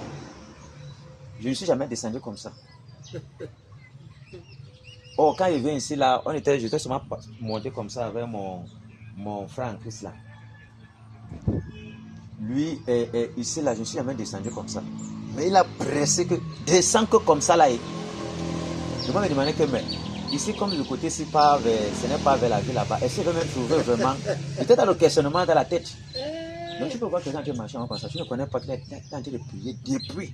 A: Je ne suis jamais descendu comme ça. Oh, quand il vient ici, là, j'étais seulement monté comme ça avec mon frère en Christ là. Lui, ici, là, je ne suis jamais descendu comme ça. Mais il a pressé que descend que comme ça là. Je me demandais que, mais ici, comme le côté, ce n'est pas vers la ville là-bas, est-ce qu'il veut même trouver vraiment? Peut-être dans le questionnement dans la tête. Donc tu peux voir que quand tu marches comme ça, tu ne connais pas qu'il est en train de prier depuis.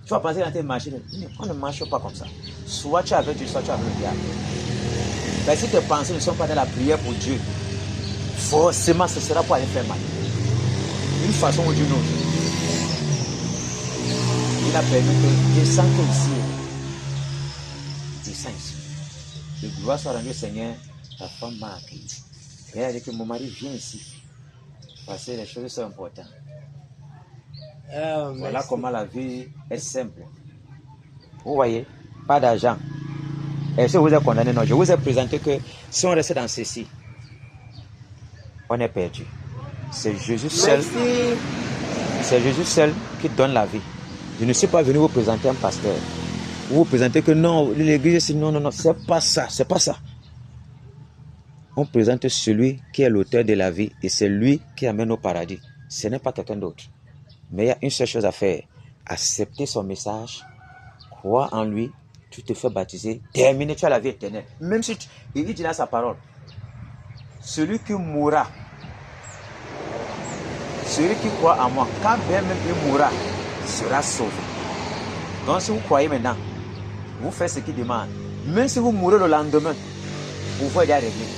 A: Tu vas penser qu'il est en train de marcher. On ne marche pas comme ça. Soit tu es avec Dieu, soit tu es avec le diable. Mais si tes pensées ne sont pas dans la prière pour Dieu, forcément ce sera pour aller faire mal. D'une façon ou d'une autre. Il a permis que descende ici. Descends ici. Que gloire soit rendue au Seigneur, ta femme m'a accueilli. Et elle a dit que mon mari vient ici. Parce que les choses sont importantes. Voilà comment la vie est simple. Vous voyez, pas d'argent. Est-ce que vous êtes condamné? Non, je vous ai présenté que si on reste dans ceci, on est perdu. C'est Jésus seul.
B: Merci.
A: C'est Jésus seul qui donne la vie. Je ne suis pas venu vous présenter un pasteur. Vous présentez que non, l'église, non, c'est pas ça, c'est pas ça. On présente celui qui est l'auteur de la vie et c'est lui qui amène au paradis. Ce n'est pas quelqu'un d'autre. Mais il y a une seule chose à faire. Accepter son message, croire en lui, tu te fais baptiser, terminer, tu as la vie éternelle. Même si il dit dans sa parole, celui qui mourra, celui qui croit en moi, quand bien même il mourra, sera sauvé. Donc si vous croyez maintenant, vous faites ce qu'il demande. Même si vous mourrez le lendemain, vous pouvez déjà régler.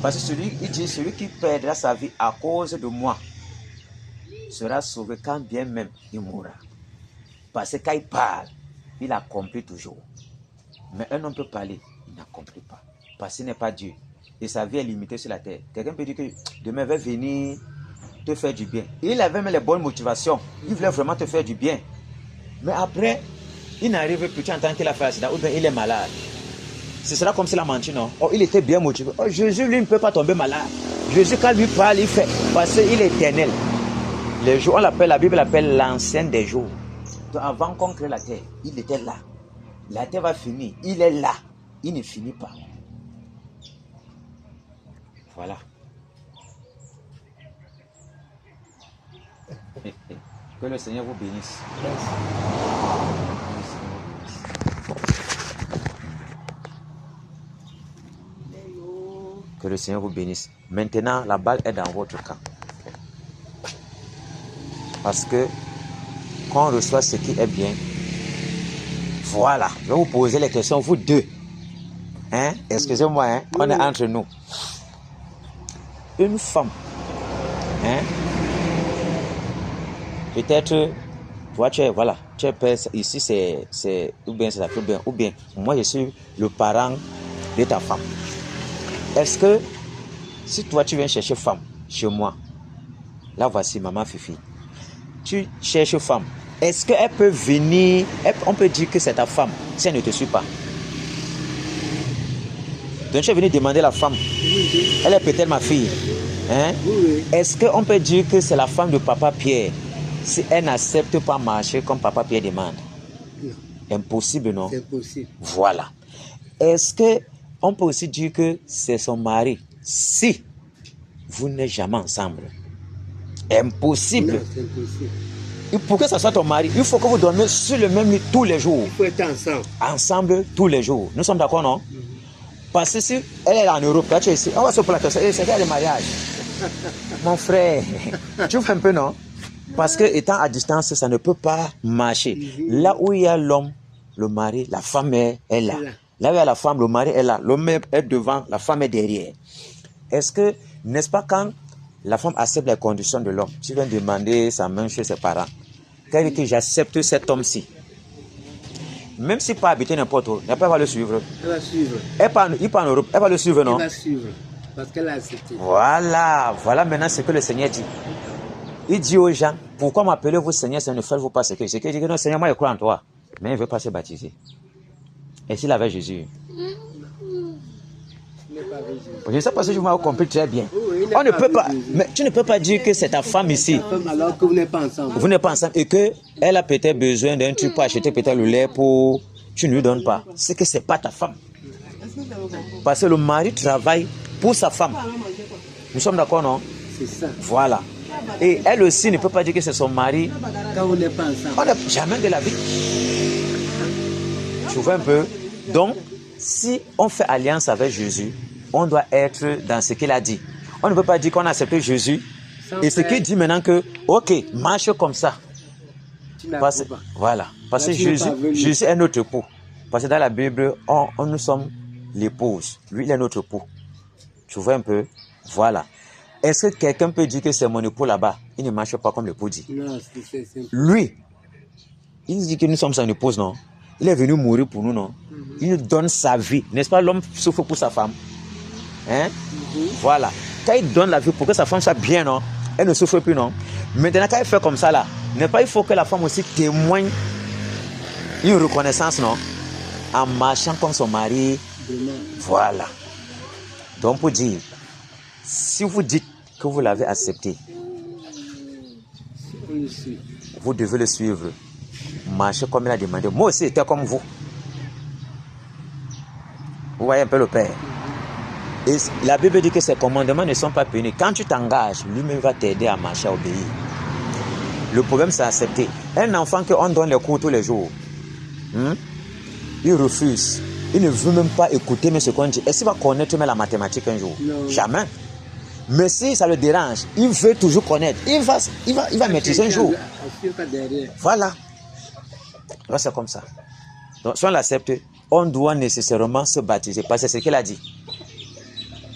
A: Parce que il dit, celui qui perdra sa vie à cause de moi sera sauvé quand bien même il mourra. Parce que quand il parle, il accomplit toujours. Mais un homme peut parler, il n'accomplit pas. Parce qu'il n'est pas Dieu. Et sa vie est limitée sur la terre. Quelqu'un peut dire que demain va venir te faire du bien. Il avait même les bonnes motivations. Il voulait vraiment te faire du bien. Mais après, il n'arrive plus. Tu entends qu'il a fait l'accident ou bien il est malade. Ce sera comme s'il a menti, non? Oh, il était bien motivé. Oh, Jésus, lui, ne peut pas tomber malade. Jésus, quand lui parle, il fait. Parce qu'il est éternel. Les jours, la Bible l'appelle l'ancien des jours. Donc avant qu'on crée la terre, il était là. La terre va finir. Il est là. Il ne finit pas. Voilà. Que le Seigneur vous bénisse. Que le Seigneur vous bénisse. Maintenant, la balle est dans votre camp. Parce que quand on reçoit ce qui est bien, voilà. Je vais vous poser les questions, vous deux. Hein? Excusez-moi, hein? On est entre nous. Une femme, hein? Peut-être, toi, tu es père, ici, c'est, ou bien c'est la bien, ou bien, moi, je suis le parent de ta femme. Est-ce que, si toi, tu viens chercher femme chez moi, là, voici maman Fifi, tu cherches femme, est-ce qu'elle peut venir, on peut dire que c'est ta femme, si elle ne te suit pas? Donc, tu es venu demander la femme, elle est peut-être ma fille, hein? Est-ce qu'on peut dire que c'est la femme de papa Pierre, si elle n'accepte pas marcher comme papa Pierre demande?
B: Non.
A: Impossible, non?
B: C'est impossible.
A: Voilà. Est-ce qu'on peut aussi dire que c'est son mari si vous n'êtes jamais ensemble? Impossible.
B: Non, c'est impossible.
A: Et pour que ça soit ton mari, il faut que vous dormiez sur le même lit tous les jours.
B: Il faut être ensemble.
A: Ensemble tous les jours. Nous sommes d'accord, non? Parce que si elle est en Europe, là tu es ici, on va se placer, c'est le mariage. Mon frère, tu vois un peu, non? Parce que étant à distance, ça ne peut pas marcher. Là où il y a l'homme, le mari, la femme est là. Là où il y a la femme, le mari est là. L'homme est devant, la femme est derrière. Est-ce que, n'est-ce pas, quand la femme accepte les conditions de l'homme, tu viens demander sa main chez ses parents, qu'elle dit que j'accepte cet homme-ci, même s'il peut habiter n'importe où, elle va le suivre.
B: Elle va suivre.
A: Il part en Europe, elle va le suivre, non?
B: Elle va suivre. Parce qu'elle a accepté.
A: Voilà maintenant ce que le Seigneur dit. Il dit aux gens, pourquoi m'appelez-vous Seigneur, ça ne faites-vous pas ce que je dis? Il dit non, Seigneur, moi je crois en toi. Mais il ne veut pas se baptiser. Et s'il avait Jésus? Je ne sais pas si je m'ai compris très bien. On ne peut pas, mais tu ne peux pas dire que c'est ta femme ici.
B: Alors que vous n'êtes pas ensemble.
A: Vous n'êtes pas ensemble et qu'elle a peut-être besoin d'un truc pour acheter peut-être le lait pour... Tu ne lui donnes pas. C'est que ce n'est pas ta femme. Parce que le mari travaille pour sa femme. Nous sommes d'accord, non?
B: C'est ça.
A: Voilà. Et elle aussi ne peut pas dire que c'est son mari.
B: Quand vous n'êtes pas ensemble.
A: On n'a jamais de la vie. Tu vois un peu? Donc, si on fait alliance avec Jésus, on doit être dans ce qu'il a dit. On ne peut pas dire qu'on a accepté Jésus. Et ce qu'il dit maintenant que, ok, marche comme ça. Voilà. Parce que Jésus est notre époux. Parce que dans la Bible, nous sommes l'épouse. Lui, il est notre époux. Tu vois un peu? Voilà. Est-ce que quelqu'un peut dire que c'est mon époux là-bas? Il ne marche pas comme l'époux dit.
B: Non, c'est
A: lui, il dit que nous sommes son épouse, non? Il est venu mourir pour nous, non? Il nous donne sa vie. N'est-ce pas? L'homme souffre pour sa femme. Hein? Voilà. Quand il donne la vie pour que sa femme soit bien, non? Elle ne souffre plus, non? Maintenant, quand il fait comme ça, là, n'est-ce pas? Il faut que la femme aussi témoigne une reconnaissance, non? En marchant comme son mari. Voilà. Donc, pour dire, si vous dites que vous l'avez accepté, vous devez le suivre. Marchez comme il a demandé. Moi aussi, j'étais comme vous. Vous voyez un peu le Père. Et la Bible dit que ces commandements ne sont pas punis. Quand tu t'engages, lui-même va t'aider à marcher, à obéir. Le problème, c'est accepter. Un enfant qu'on donne les cours tous les jours, il refuse. Il ne veut même pas écouter mais ce qu'on dit. Est-ce qu'il va connaître même la mathématique un jour?
B: Non.
A: Jamais. Mais si ça le dérange, il veut toujours connaître. Il va maîtriser un jour. Voilà. Donc, c'est comme ça. Donc, si on l'accepte, on doit nécessairement se baptiser. Parce que c'est ce qu'il a dit.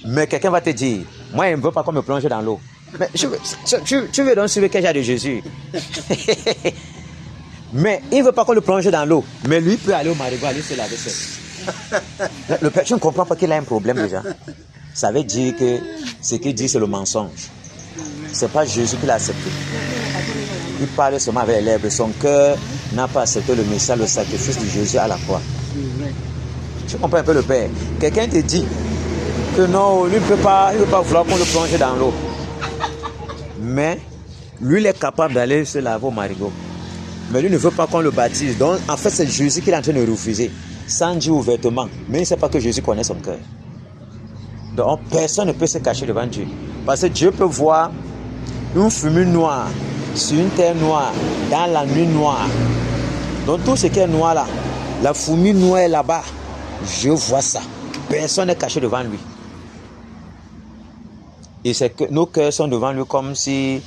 A: Mais quelqu'un va te dire, moi, il ne veut pas qu'on me plonge dans l'eau. Mais tu veux donc suivre quel genre de Jésus? Mais il ne veut pas qu'on le plonge dans l'eau. Mais lui peut aller au marigot, aller se laver seul. Le père, tu ne comprends pas qu'il a un problème déjà. Ça veut dire que ce qu'il dit, c'est le mensonge. Ce n'est pas Jésus qui l'a accepté. Il parle seulement avec les lèvres. Son cœur n'a pas accepté le message, le sacrifice de Jésus à la croix. Tu comprends un peu le père? Quelqu'un te dit que non, lui ne peut pas vouloir qu'on le plonge dans l'eau. Mais lui, il est capable d'aller se laver au marigot. Mais lui ne veut pas qu'on le baptise. Donc, en fait, c'est Jésus qui est en train de refuser. Sans dire ouvertement. Mais il ne sait pas que Jésus connaît son cœur. Donc, personne ne peut se cacher devant Dieu. Parce que Dieu peut voir une fumée noire sur une terre noire, dans la nuit noire. Donc, tout ce qui est noir là, la fumée noire est là-bas. Je vois ça. Personne n'est caché devant lui. Et c'est que nos cœurs sont devant lui comme tu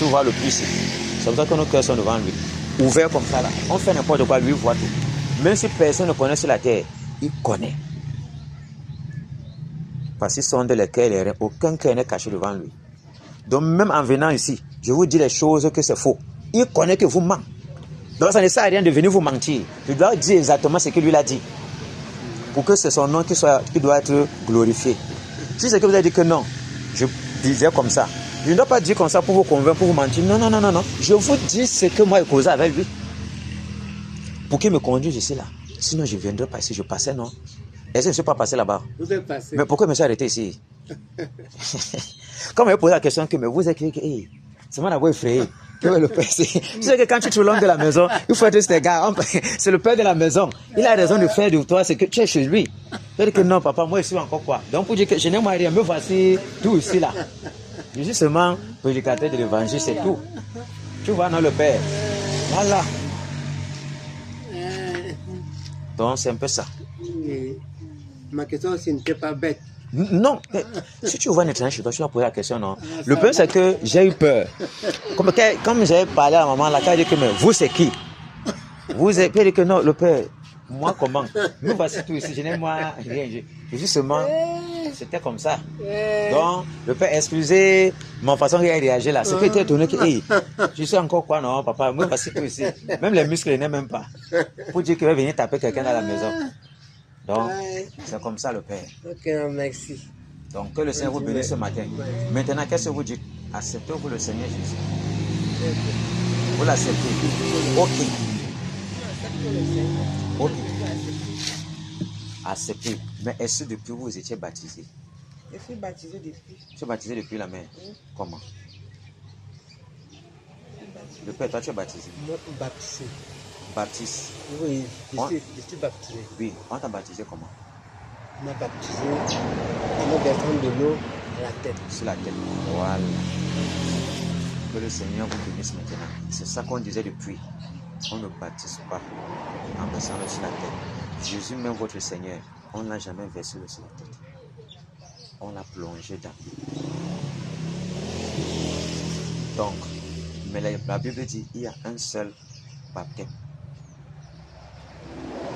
A: vois le puits. C'est pour ça que nos cœurs sont devant lui. Ouverts comme ça là. On fait n'importe quoi, lui voit tout. Même si personne ne connaît sur la terre, il connaît. Parce qu'ils sont de les cœurs et les reins. Aucun cœur n'est caché devant lui. Donc même en venant ici, je vous dis les choses que c'est faux. Il connaît que vous mentez. Donc ça ne sert à rien de venir vous mentir. Je dois dire exactement ce que lui a dit. Pour que c'est son nom qui doit être glorifié. Si c'est que vous avez dit que non, je disais comme ça. Je ne dois pas dire comme ça pour vous convaincre, pour vous mentir. Non, non, non, non, non. Je vous dis ce que moi j'ai causé avec lui. Pour qu'il me conduise ici là. Sinon je ne viendrai pas ici, je passais, non. Est-ce que je ne suis pas passé là-bas?
B: Vous êtes passé.
A: Mais pourquoi je me suis arrêté ici? Quand on m'a posé la question que mais vous êtes hey, c'est moi d'avoir effrayé. Que le père, tu sais que quand tu te loin de la maison, il faut être ce gars. C'est le père de la maison. Il a raison de faire de toi ce que tu es chez lui. Je dis que non, papa, moi je suis encore quoi. Donc pour dire que je n'ai rien, me voici tout ici là. Je suis seulement prédicateur de l'évangile, c'est tout. Tu vois, non, le père. Voilà. Donc c'est un peu ça.
B: Ma question aussi n'était pas bête.
A: Non, si tu vois un étranger chez toi, tu vas poser la question, non. Le problème, c'est que j'ai eu peur. Comme j'ai parlé à la maman, là, quand elle dit que, mais vous, c'est qui? Vous êtes, puis elle dit que non, le père, moi, comment? Nous voici tout ici, je n'ai moi rien. Je suis seulement, c'était comme ça. Donc, le père, excusez mon façon de réagir là. C'est qu'il était étonné que, hey, je suis encore quoi, non, papa, moi, voici tout ici. Même les muscles, n'est même pas. Pour dire qu'il va venir taper quelqu'un dans la maison. Donc, c'est comme ça le Père.
B: Ok, merci.
A: Donc, que le Seigneur vous bénisse ce matin. Maintenant, qu'est-ce que vous dites? Acceptez-vous le Seigneur Jésus? Vous l'acceptez? Ok. Ok. Acceptez. Mais est-ce que depuis vous étiez baptisé?
B: Je suis baptisé depuis.
A: Tu es baptisé depuis la mer? Comment? Le Père, toi, tu es baptisé?
B: Moi, baptisé.
A: Baptiste.
B: Oui, je suis baptisé.
A: Oui, on t'a baptisé comment?
B: On m'a baptisé en me versant de l'eau à la tête.
A: Sur la tête. Voilà. Que le Seigneur vous bénisse maintenant. C'est ça qu'on disait depuis. On ne baptise pas en versant l'eau sur la tête. Jésus, même votre Seigneur, on n'a jamais versé l'eau sur la tête. On l'a plongé dans. Donc, mais la Bible dit il y a un seul baptême.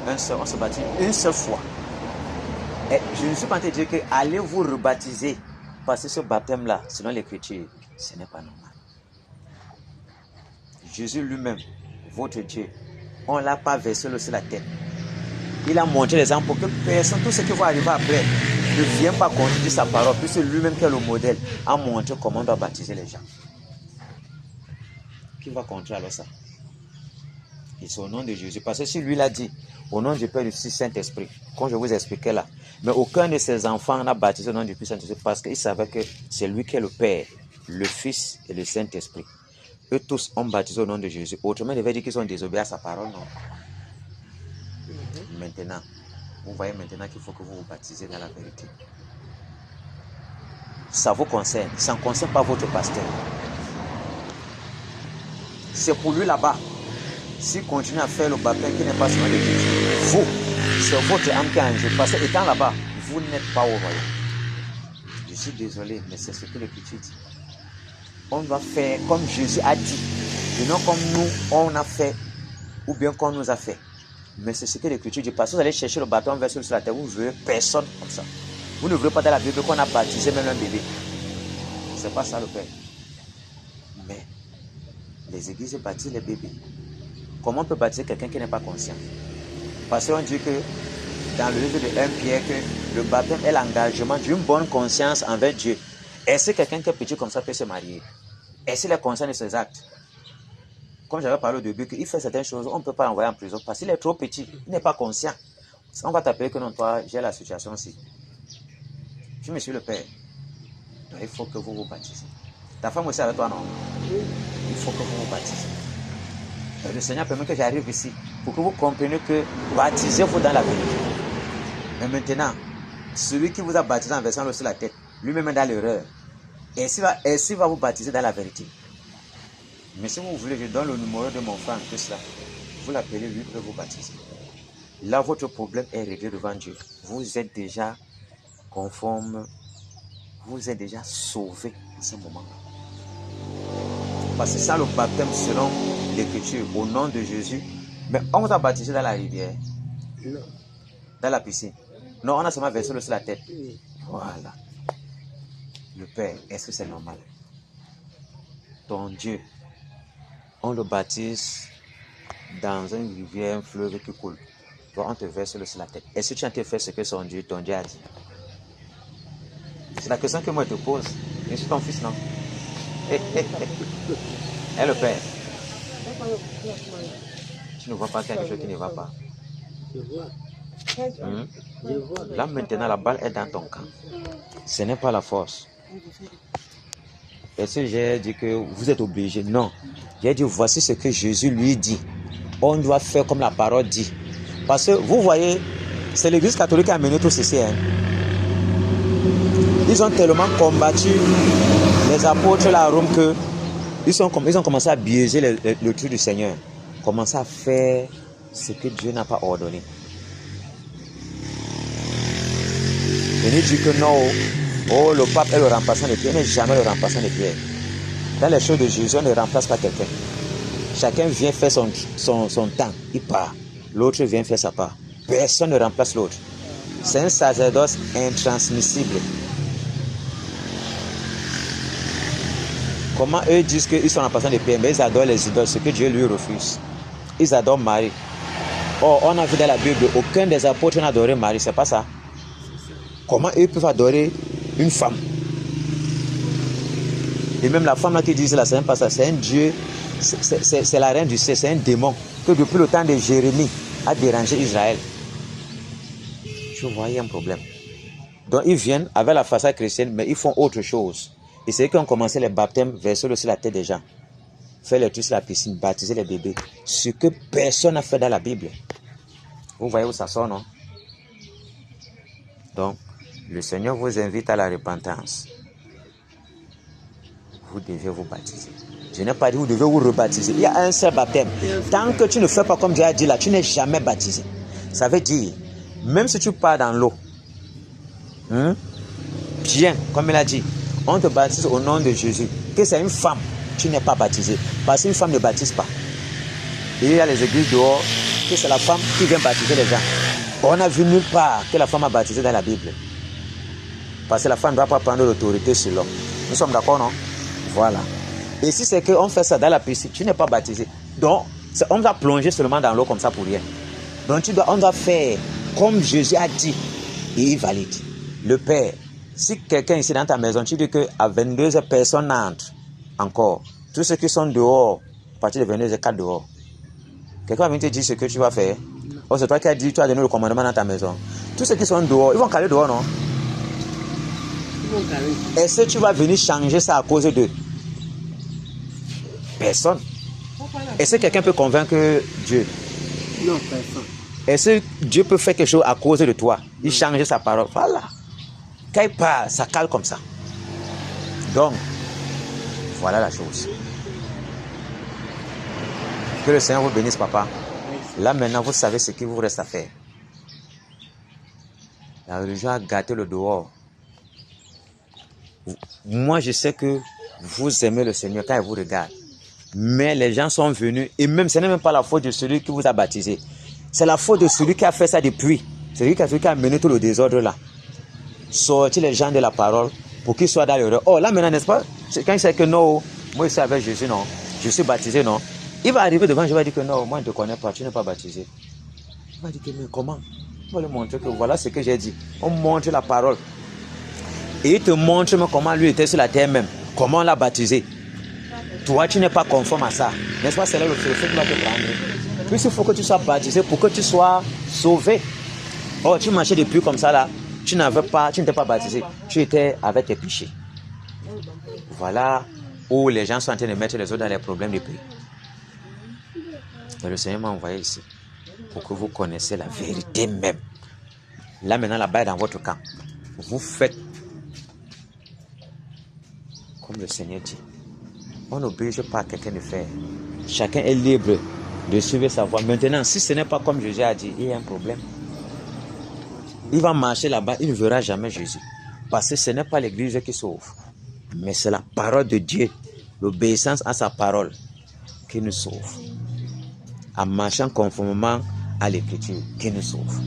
A: On se baptise une seule fois. Et je ne suis pas en train de dire que allez vous rebaptiser parce que ce baptême-là, selon l'Écriture, ce n'est pas normal. Jésus lui-même, votre Dieu, on ne l'a pas versé sur la tête. Il a montré l'exemple pour que personne, tout ce qui va arriver après, ne vienne pas contredire sa parole, puisque lui-même qui est le modèle, a montré comment on doit baptiser les gens. Qui va contrer alors ça? Et c'est au nom de Jésus. Parce que si lui l'a dit, au nom du Père, du Fils, Saint-Esprit, comme je vous expliquais là. Mais aucun de ses enfants n'a baptisé au nom du Fils, Saint-Esprit parce qu'il savait que c'est lui qui est le Père, le Fils et le Saint-Esprit. Eux tous ont baptisé au nom de Jésus. Autrement, il devait dire qu'ils ont désobéi à sa parole, non? Maintenant, vous voyez maintenant qu'il faut que vous vous baptisez dans la vérité. Ça vous concerne. Ça ne concerne pas votre pasteur. c'est pour lui là-bas. S'il continue à faire le baptême qui n'est pas seulement l'écriture, vous, c'est votre âme qui est en jeu. Parce que étant là-bas, vous n'êtes pas au royaume. Je suis désolé, mais c'est ce que l'écriture dit. On doit faire comme Jésus a dit, et non comme nous, on a fait, ou bien qu'on nous a fait. Mais c'est ce que l'écriture dit. Parce que vous allez chercher le baptême verset sur la terre, vous ne verrez personne comme ça. Vous ne verrez pas dans la Bible qu'on a baptisé même un bébé. C'est pas ça le Père. Mais les églises baptisent les bébés. Comment on peut baptiser quelqu'un qui n'est pas conscient? Parce qu'on dit que dans le livre de 1 Pierre, que le baptême est l'engagement d'une bonne conscience envers Dieu. Est-ce que quelqu'un qui est petit comme ça peut se marier? Est-ce qu'il est conscient de ses actes? Comme j'avais parlé au début, qu'il fait certaines choses, on ne peut pas l'envoyer en prison parce qu'il est trop petit, il n'est pas conscient. On va t'appeler que non, toi, j'ai la situation aussi. Je me suis le Père. Donc, il faut que vous vous baptisez. Ta femme aussi avec toi, non? Il faut que vous vous baptisez. Le Seigneur permet que j'arrive ici pour que vous compreniez que baptisez-vous dans la vérité. Mais maintenant, celui qui vous a baptisé en versant l'eau sur la tête, lui-même est dans l'erreur. Et s'il va vous baptiser dans la vérité. Mais si vous voulez, je donne le numéro de mon frère en plus là. Vous l'appelez, lui peut vous baptiser. Là, votre problème est réglé devant Dieu. Vous êtes déjà conforme. Vous êtes déjà sauvé à ce moment-là. Parce que ça, le baptême selon l'écriture, au nom de Jésus. Mais on vous a baptisé dans la rivière?
B: Non.
A: Dans la piscine? Non, on a seulement versé l'eau sur la tête. Voilà. Le Père, est-ce que c'est normal? Ton Dieu, on le baptise dans une rivière, un fleuve qui coule. On te verse l'eau sur la tête. Est-ce que tu as été fait ce que ton Dieu a dit? C'est la question que moi je te pose. Je suis ton fils, non? Et le Père? Tu ne vois pas quelque chose qui ne va pas?
B: Je vois. Je vois.
A: Là maintenant, la balle est dans ton camp. Ce n'est pas la force. Est-ce que j'ai dit que vous êtes obligé? Non. J'ai dit, voici ce que Jésus lui dit. On doit faire comme la parole dit. Parce que vous voyez, c'est l'église catholique qui a mené tout ceci. Hein. Ils ont tellement combattu les apôtres là à Rome que ils ont commencé à biaiser le truc du Seigneur. Commencé à faire ce que Dieu n'a pas ordonné. Venez dire que non, oh, le pape est le remplaçant de Pierre. Il n'est jamais le remplaçant de Pierre. Dans les choses de Jésus, on ne remplace pas quelqu'un. Chacun vient faire son temps. Il part. L'autre vient faire sa part. Personne ne remplace l'autre. C'est un sacerdoce intransmissible. Comment eux disent qu'ils sont remplaçants de Pierre, mais ils adorent les idoles, ce que Dieu lui refuse. Ils adorent Marie. Or, on a vu dans la Bible, aucun des apôtres n'a adoré Marie, c'est pas ça. Comment eux peuvent adorer une femme? Et même la femme là qui dit là, c'est pas ça, c'est un Dieu, c'est la reine du ciel, c'est un démon que depuis le temps de Jérémie a dérangé Israël. Je voyais un problème. Donc ils viennent avec la façade chrétienne, mais ils font autre chose. Et c'est eux qui ont commencé les baptêmes, verser sur la tête des gens. Faire les trucs sur la piscine, baptiser les bébés. Ce que personne n'a fait dans la Bible. Vous voyez où ça sort, non? Donc, le Seigneur vous invite à la repentance. Vous devez vous baptiser. Je n'ai pas dit vous devez vous rebaptiser. Il y a un seul baptême. Tant que tu ne fais pas comme Dieu a dit là, tu n'es jamais baptisé. Ça veut dire, même si tu pars dans l'eau, bien, comme il a dit, on te baptise au nom de Jésus. Que c'est une femme, tu n'es pas baptisé. Parce qu'une femme ne baptise pas. Et il y a les églises dehors, que c'est la femme qui vient baptiser les gens. On n'a vu nulle part que la femme a baptisé dans la Bible. Parce que la femme ne doit pas prendre l'autorité sur l'homme. Nous sommes d'accord, non? Voilà. Et si c'est qu'on fait ça dans la piscine, tu n'es pas baptisé. Donc, on va plonger seulement dans l'eau comme ça pour rien. Donc, on doit faire comme Jésus a dit. Et il valide. Le Père, si quelqu'un ici dans ta maison, tu dis qu'à 22h, personne n'entre encore. Tous ceux qui sont dehors, à partir de 22h, 4 dehors. Quelqu'un va venir te dire ce que tu vas faire. Oh, c'est toi qui as dit, tu as donné le commandement dans ta maison. Tous ceux qui sont dehors, ils vont caler dehors, non? Est-ce que tu vas venir changer ça à cause d'eux? Personne. Est-ce que quelqu'un peut convaincre Dieu?
B: Non, personne.
A: Est-ce que Dieu peut faire quelque chose à cause de toi? Il change sa parole. Voilà. Quand il parle, ça cale comme ça. Donc, voilà la chose. Que le Seigneur vous bénisse, papa. Là, maintenant, vous savez ce qu'il vous reste à faire. La religion a gâté le dehors. Moi, je sais que vous aimez le Seigneur quand il vous regarde. Mais les gens sont venus, et même, ce n'est même pas la faute de celui qui vous a baptisé. C'est la faute de celui qui a fait ça depuis. C'est lui qui a mené tout le désordre là. Sortir les gens de la parole pour qu'ils soient dans l'erreur. Oh, là maintenant, n'est-ce pas? Quand il sait que non, moi je suis avec Jésus, non. Je suis baptisé, non. Il va arriver devant, je vais dire que non, moi je ne te connais pas, tu n'es pas baptisé. Il va dire que mais comment? On va lui montrer que voilà ce que j'ai dit. On montre la parole. Et il te montre même comment lui était sur la terre même. Comment on l'a baptisé. Toi, tu n'es pas conforme à ça. N'est-ce pas? C'est là le feu qui va te prendre. Puis il faut que tu sois baptisé pour que tu sois sauvé. Oh, tu marchais depuis comme ça là. Tu n'étais pas baptisé. Tu étais avec tes péchés. Voilà où les gens sont en train de mettre les autres dans les problèmes du pays. Et le Seigneur m'a envoyé ici pour que vous connaissiez la vérité même. Là maintenant, là-bas dans votre camp, vous faites comme le Seigneur dit. On n'oblige pas quelqu'un de faire. Chacun est libre de suivre sa voie. Maintenant, si ce n'est pas comme Jésus a dit, il y a un problème. Il va marcher là-bas, il ne verra jamais Jésus. Parce que ce n'est pas l'église qui sauve. Mais c'est la parole de Dieu, l'obéissance à sa parole qui nous sauve. En marchant conformément à l'écriture qui nous sauve.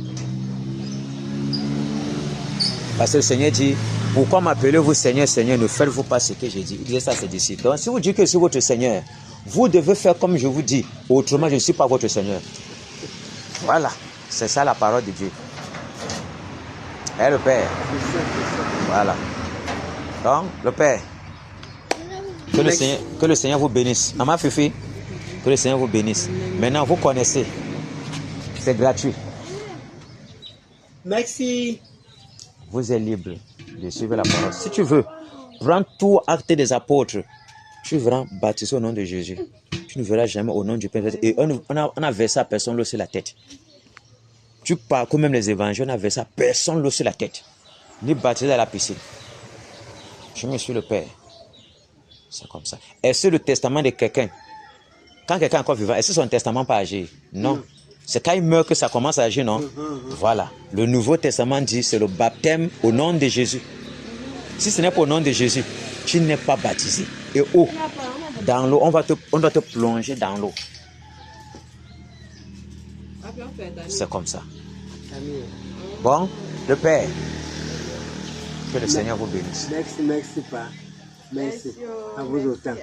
A: Parce que le Seigneur dit, pourquoi m'appelez-vous Seigneur, Seigneur, ne faites-vous pas ce que j'ai dit. Il disait ça à ses disciples. Donc si vous dites que c'est votre Seigneur, vous devez faire comme je vous dis. Autrement, je ne suis pas votre Seigneur. Voilà, c'est ça la parole de Dieu. Et le Père. Voilà. Donc, le Père. Que le Seigneur vous bénisse. Maman Fifi, que le Seigneur vous bénisse. Maintenant, vous connaissez. C'est gratuit.
B: Merci.
A: Vous êtes libre de suivre la parole. Si tu veux, prends tout acte des apôtres. Tu verras baptiser au nom de Jésus. Tu ne verras jamais au nom du Père. Et on a versé à personne l'eau sur la tête. Tu parcours même les évangiles, on a versé à personne l'eau sur la tête. Ni baptisé dans la piscine. Je me suis le Père. C'est comme ça. Est-ce le testament de quelqu'un? Quand quelqu'un est encore vivant, est-ce que son testament pas agir? Non. C'est quand il meurt que ça commence à agir, non? Voilà. Le Nouveau Testament dit c'est le baptême au nom de Jésus. Si ce n'est pas au nom de Jésus, tu n'es pas baptisé. Et où? Dans l'eau, on doit te plonger dans l'eau. C'est comme ça. Bon, le Père, que le Seigneur vous bénisse.
B: Merci, Père. Merci. À vous autant.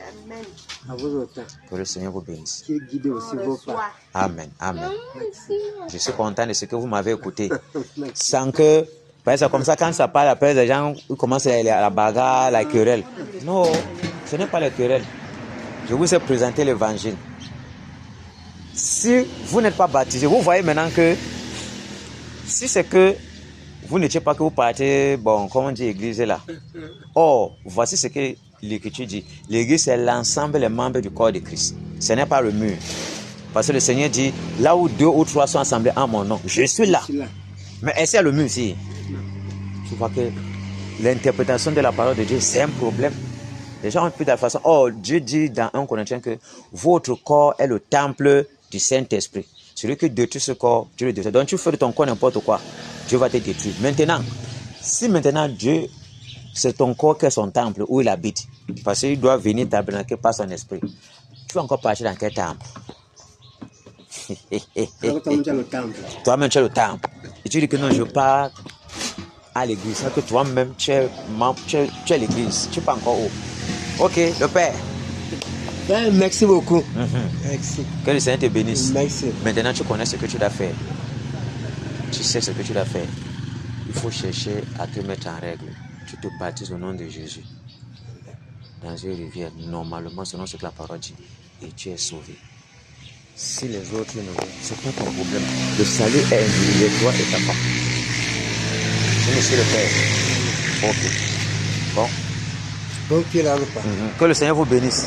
B: À vous autant.
A: Que le Seigneur vous bénisse.
B: Qui guide aussi vos pas.
A: Amen. Amen. Je suis content de ce que vous m'avez écouté. Sans que, c'est comme ça, quand ça parle, après les gens commencent à la bagarre, la querelle. Non, ce n'est pas la querelle. Je vous ai présenté l'évangile. Si vous n'êtes pas baptisé, vous voyez maintenant que si c'est que vous n'étiez pas que vous partez, bon, comment on dit, église là. Or, voici ce que l'Écriture dit. L'église, c'est l'ensemble des membres du corps de Christ. Ce n'est pas le mur. Parce que le Seigneur dit, là où 2 ou 3 sont assemblés en mon nom, je suis là. Mais est-ce qu'il y a le mur ici? Tu vois que l'interprétation de la parole de Dieu, c'est un problème. Les gens ont pu de la façon, oh, Dieu dit dans 1 Corinthiens que votre corps est le temple du Saint-Esprit. Celui qui détruit ce corps, Dieu le détruit. Donc tu fais de ton corps n'importe quoi, Dieu va te détruire. Maintenant, si maintenant Dieu, c'est ton corps qui est son temple où il habite, parce qu'il doit venir tabernacler par son esprit, tu vas encore partir dans quel temple? Toi-même tu es le temple. Et tu dis que non, je pars à l'église. C'est que toi-même tu es l'église. Tu ne pas encore où? Ok, le Père.
B: Merci beaucoup. Merci.
A: Que le Seigneur te bénisse.
B: Merci.
A: Maintenant, tu connais ce que tu dois faire. Tu sais ce que tu dois faire. Il faut chercher à te mettre en règle. Tu te baptises au nom de Jésus. Dans une rivière, normalement, selon ce que la parole dit. Et tu es sauvé. Si les autres ne veulent, ce n'est pas ton problème. Le salut est individuel, toi et ta femme. Je me suis le Père. Ok. Bon.
B: Donc, tu es là, le Père.
A: Que le Seigneur vous bénisse.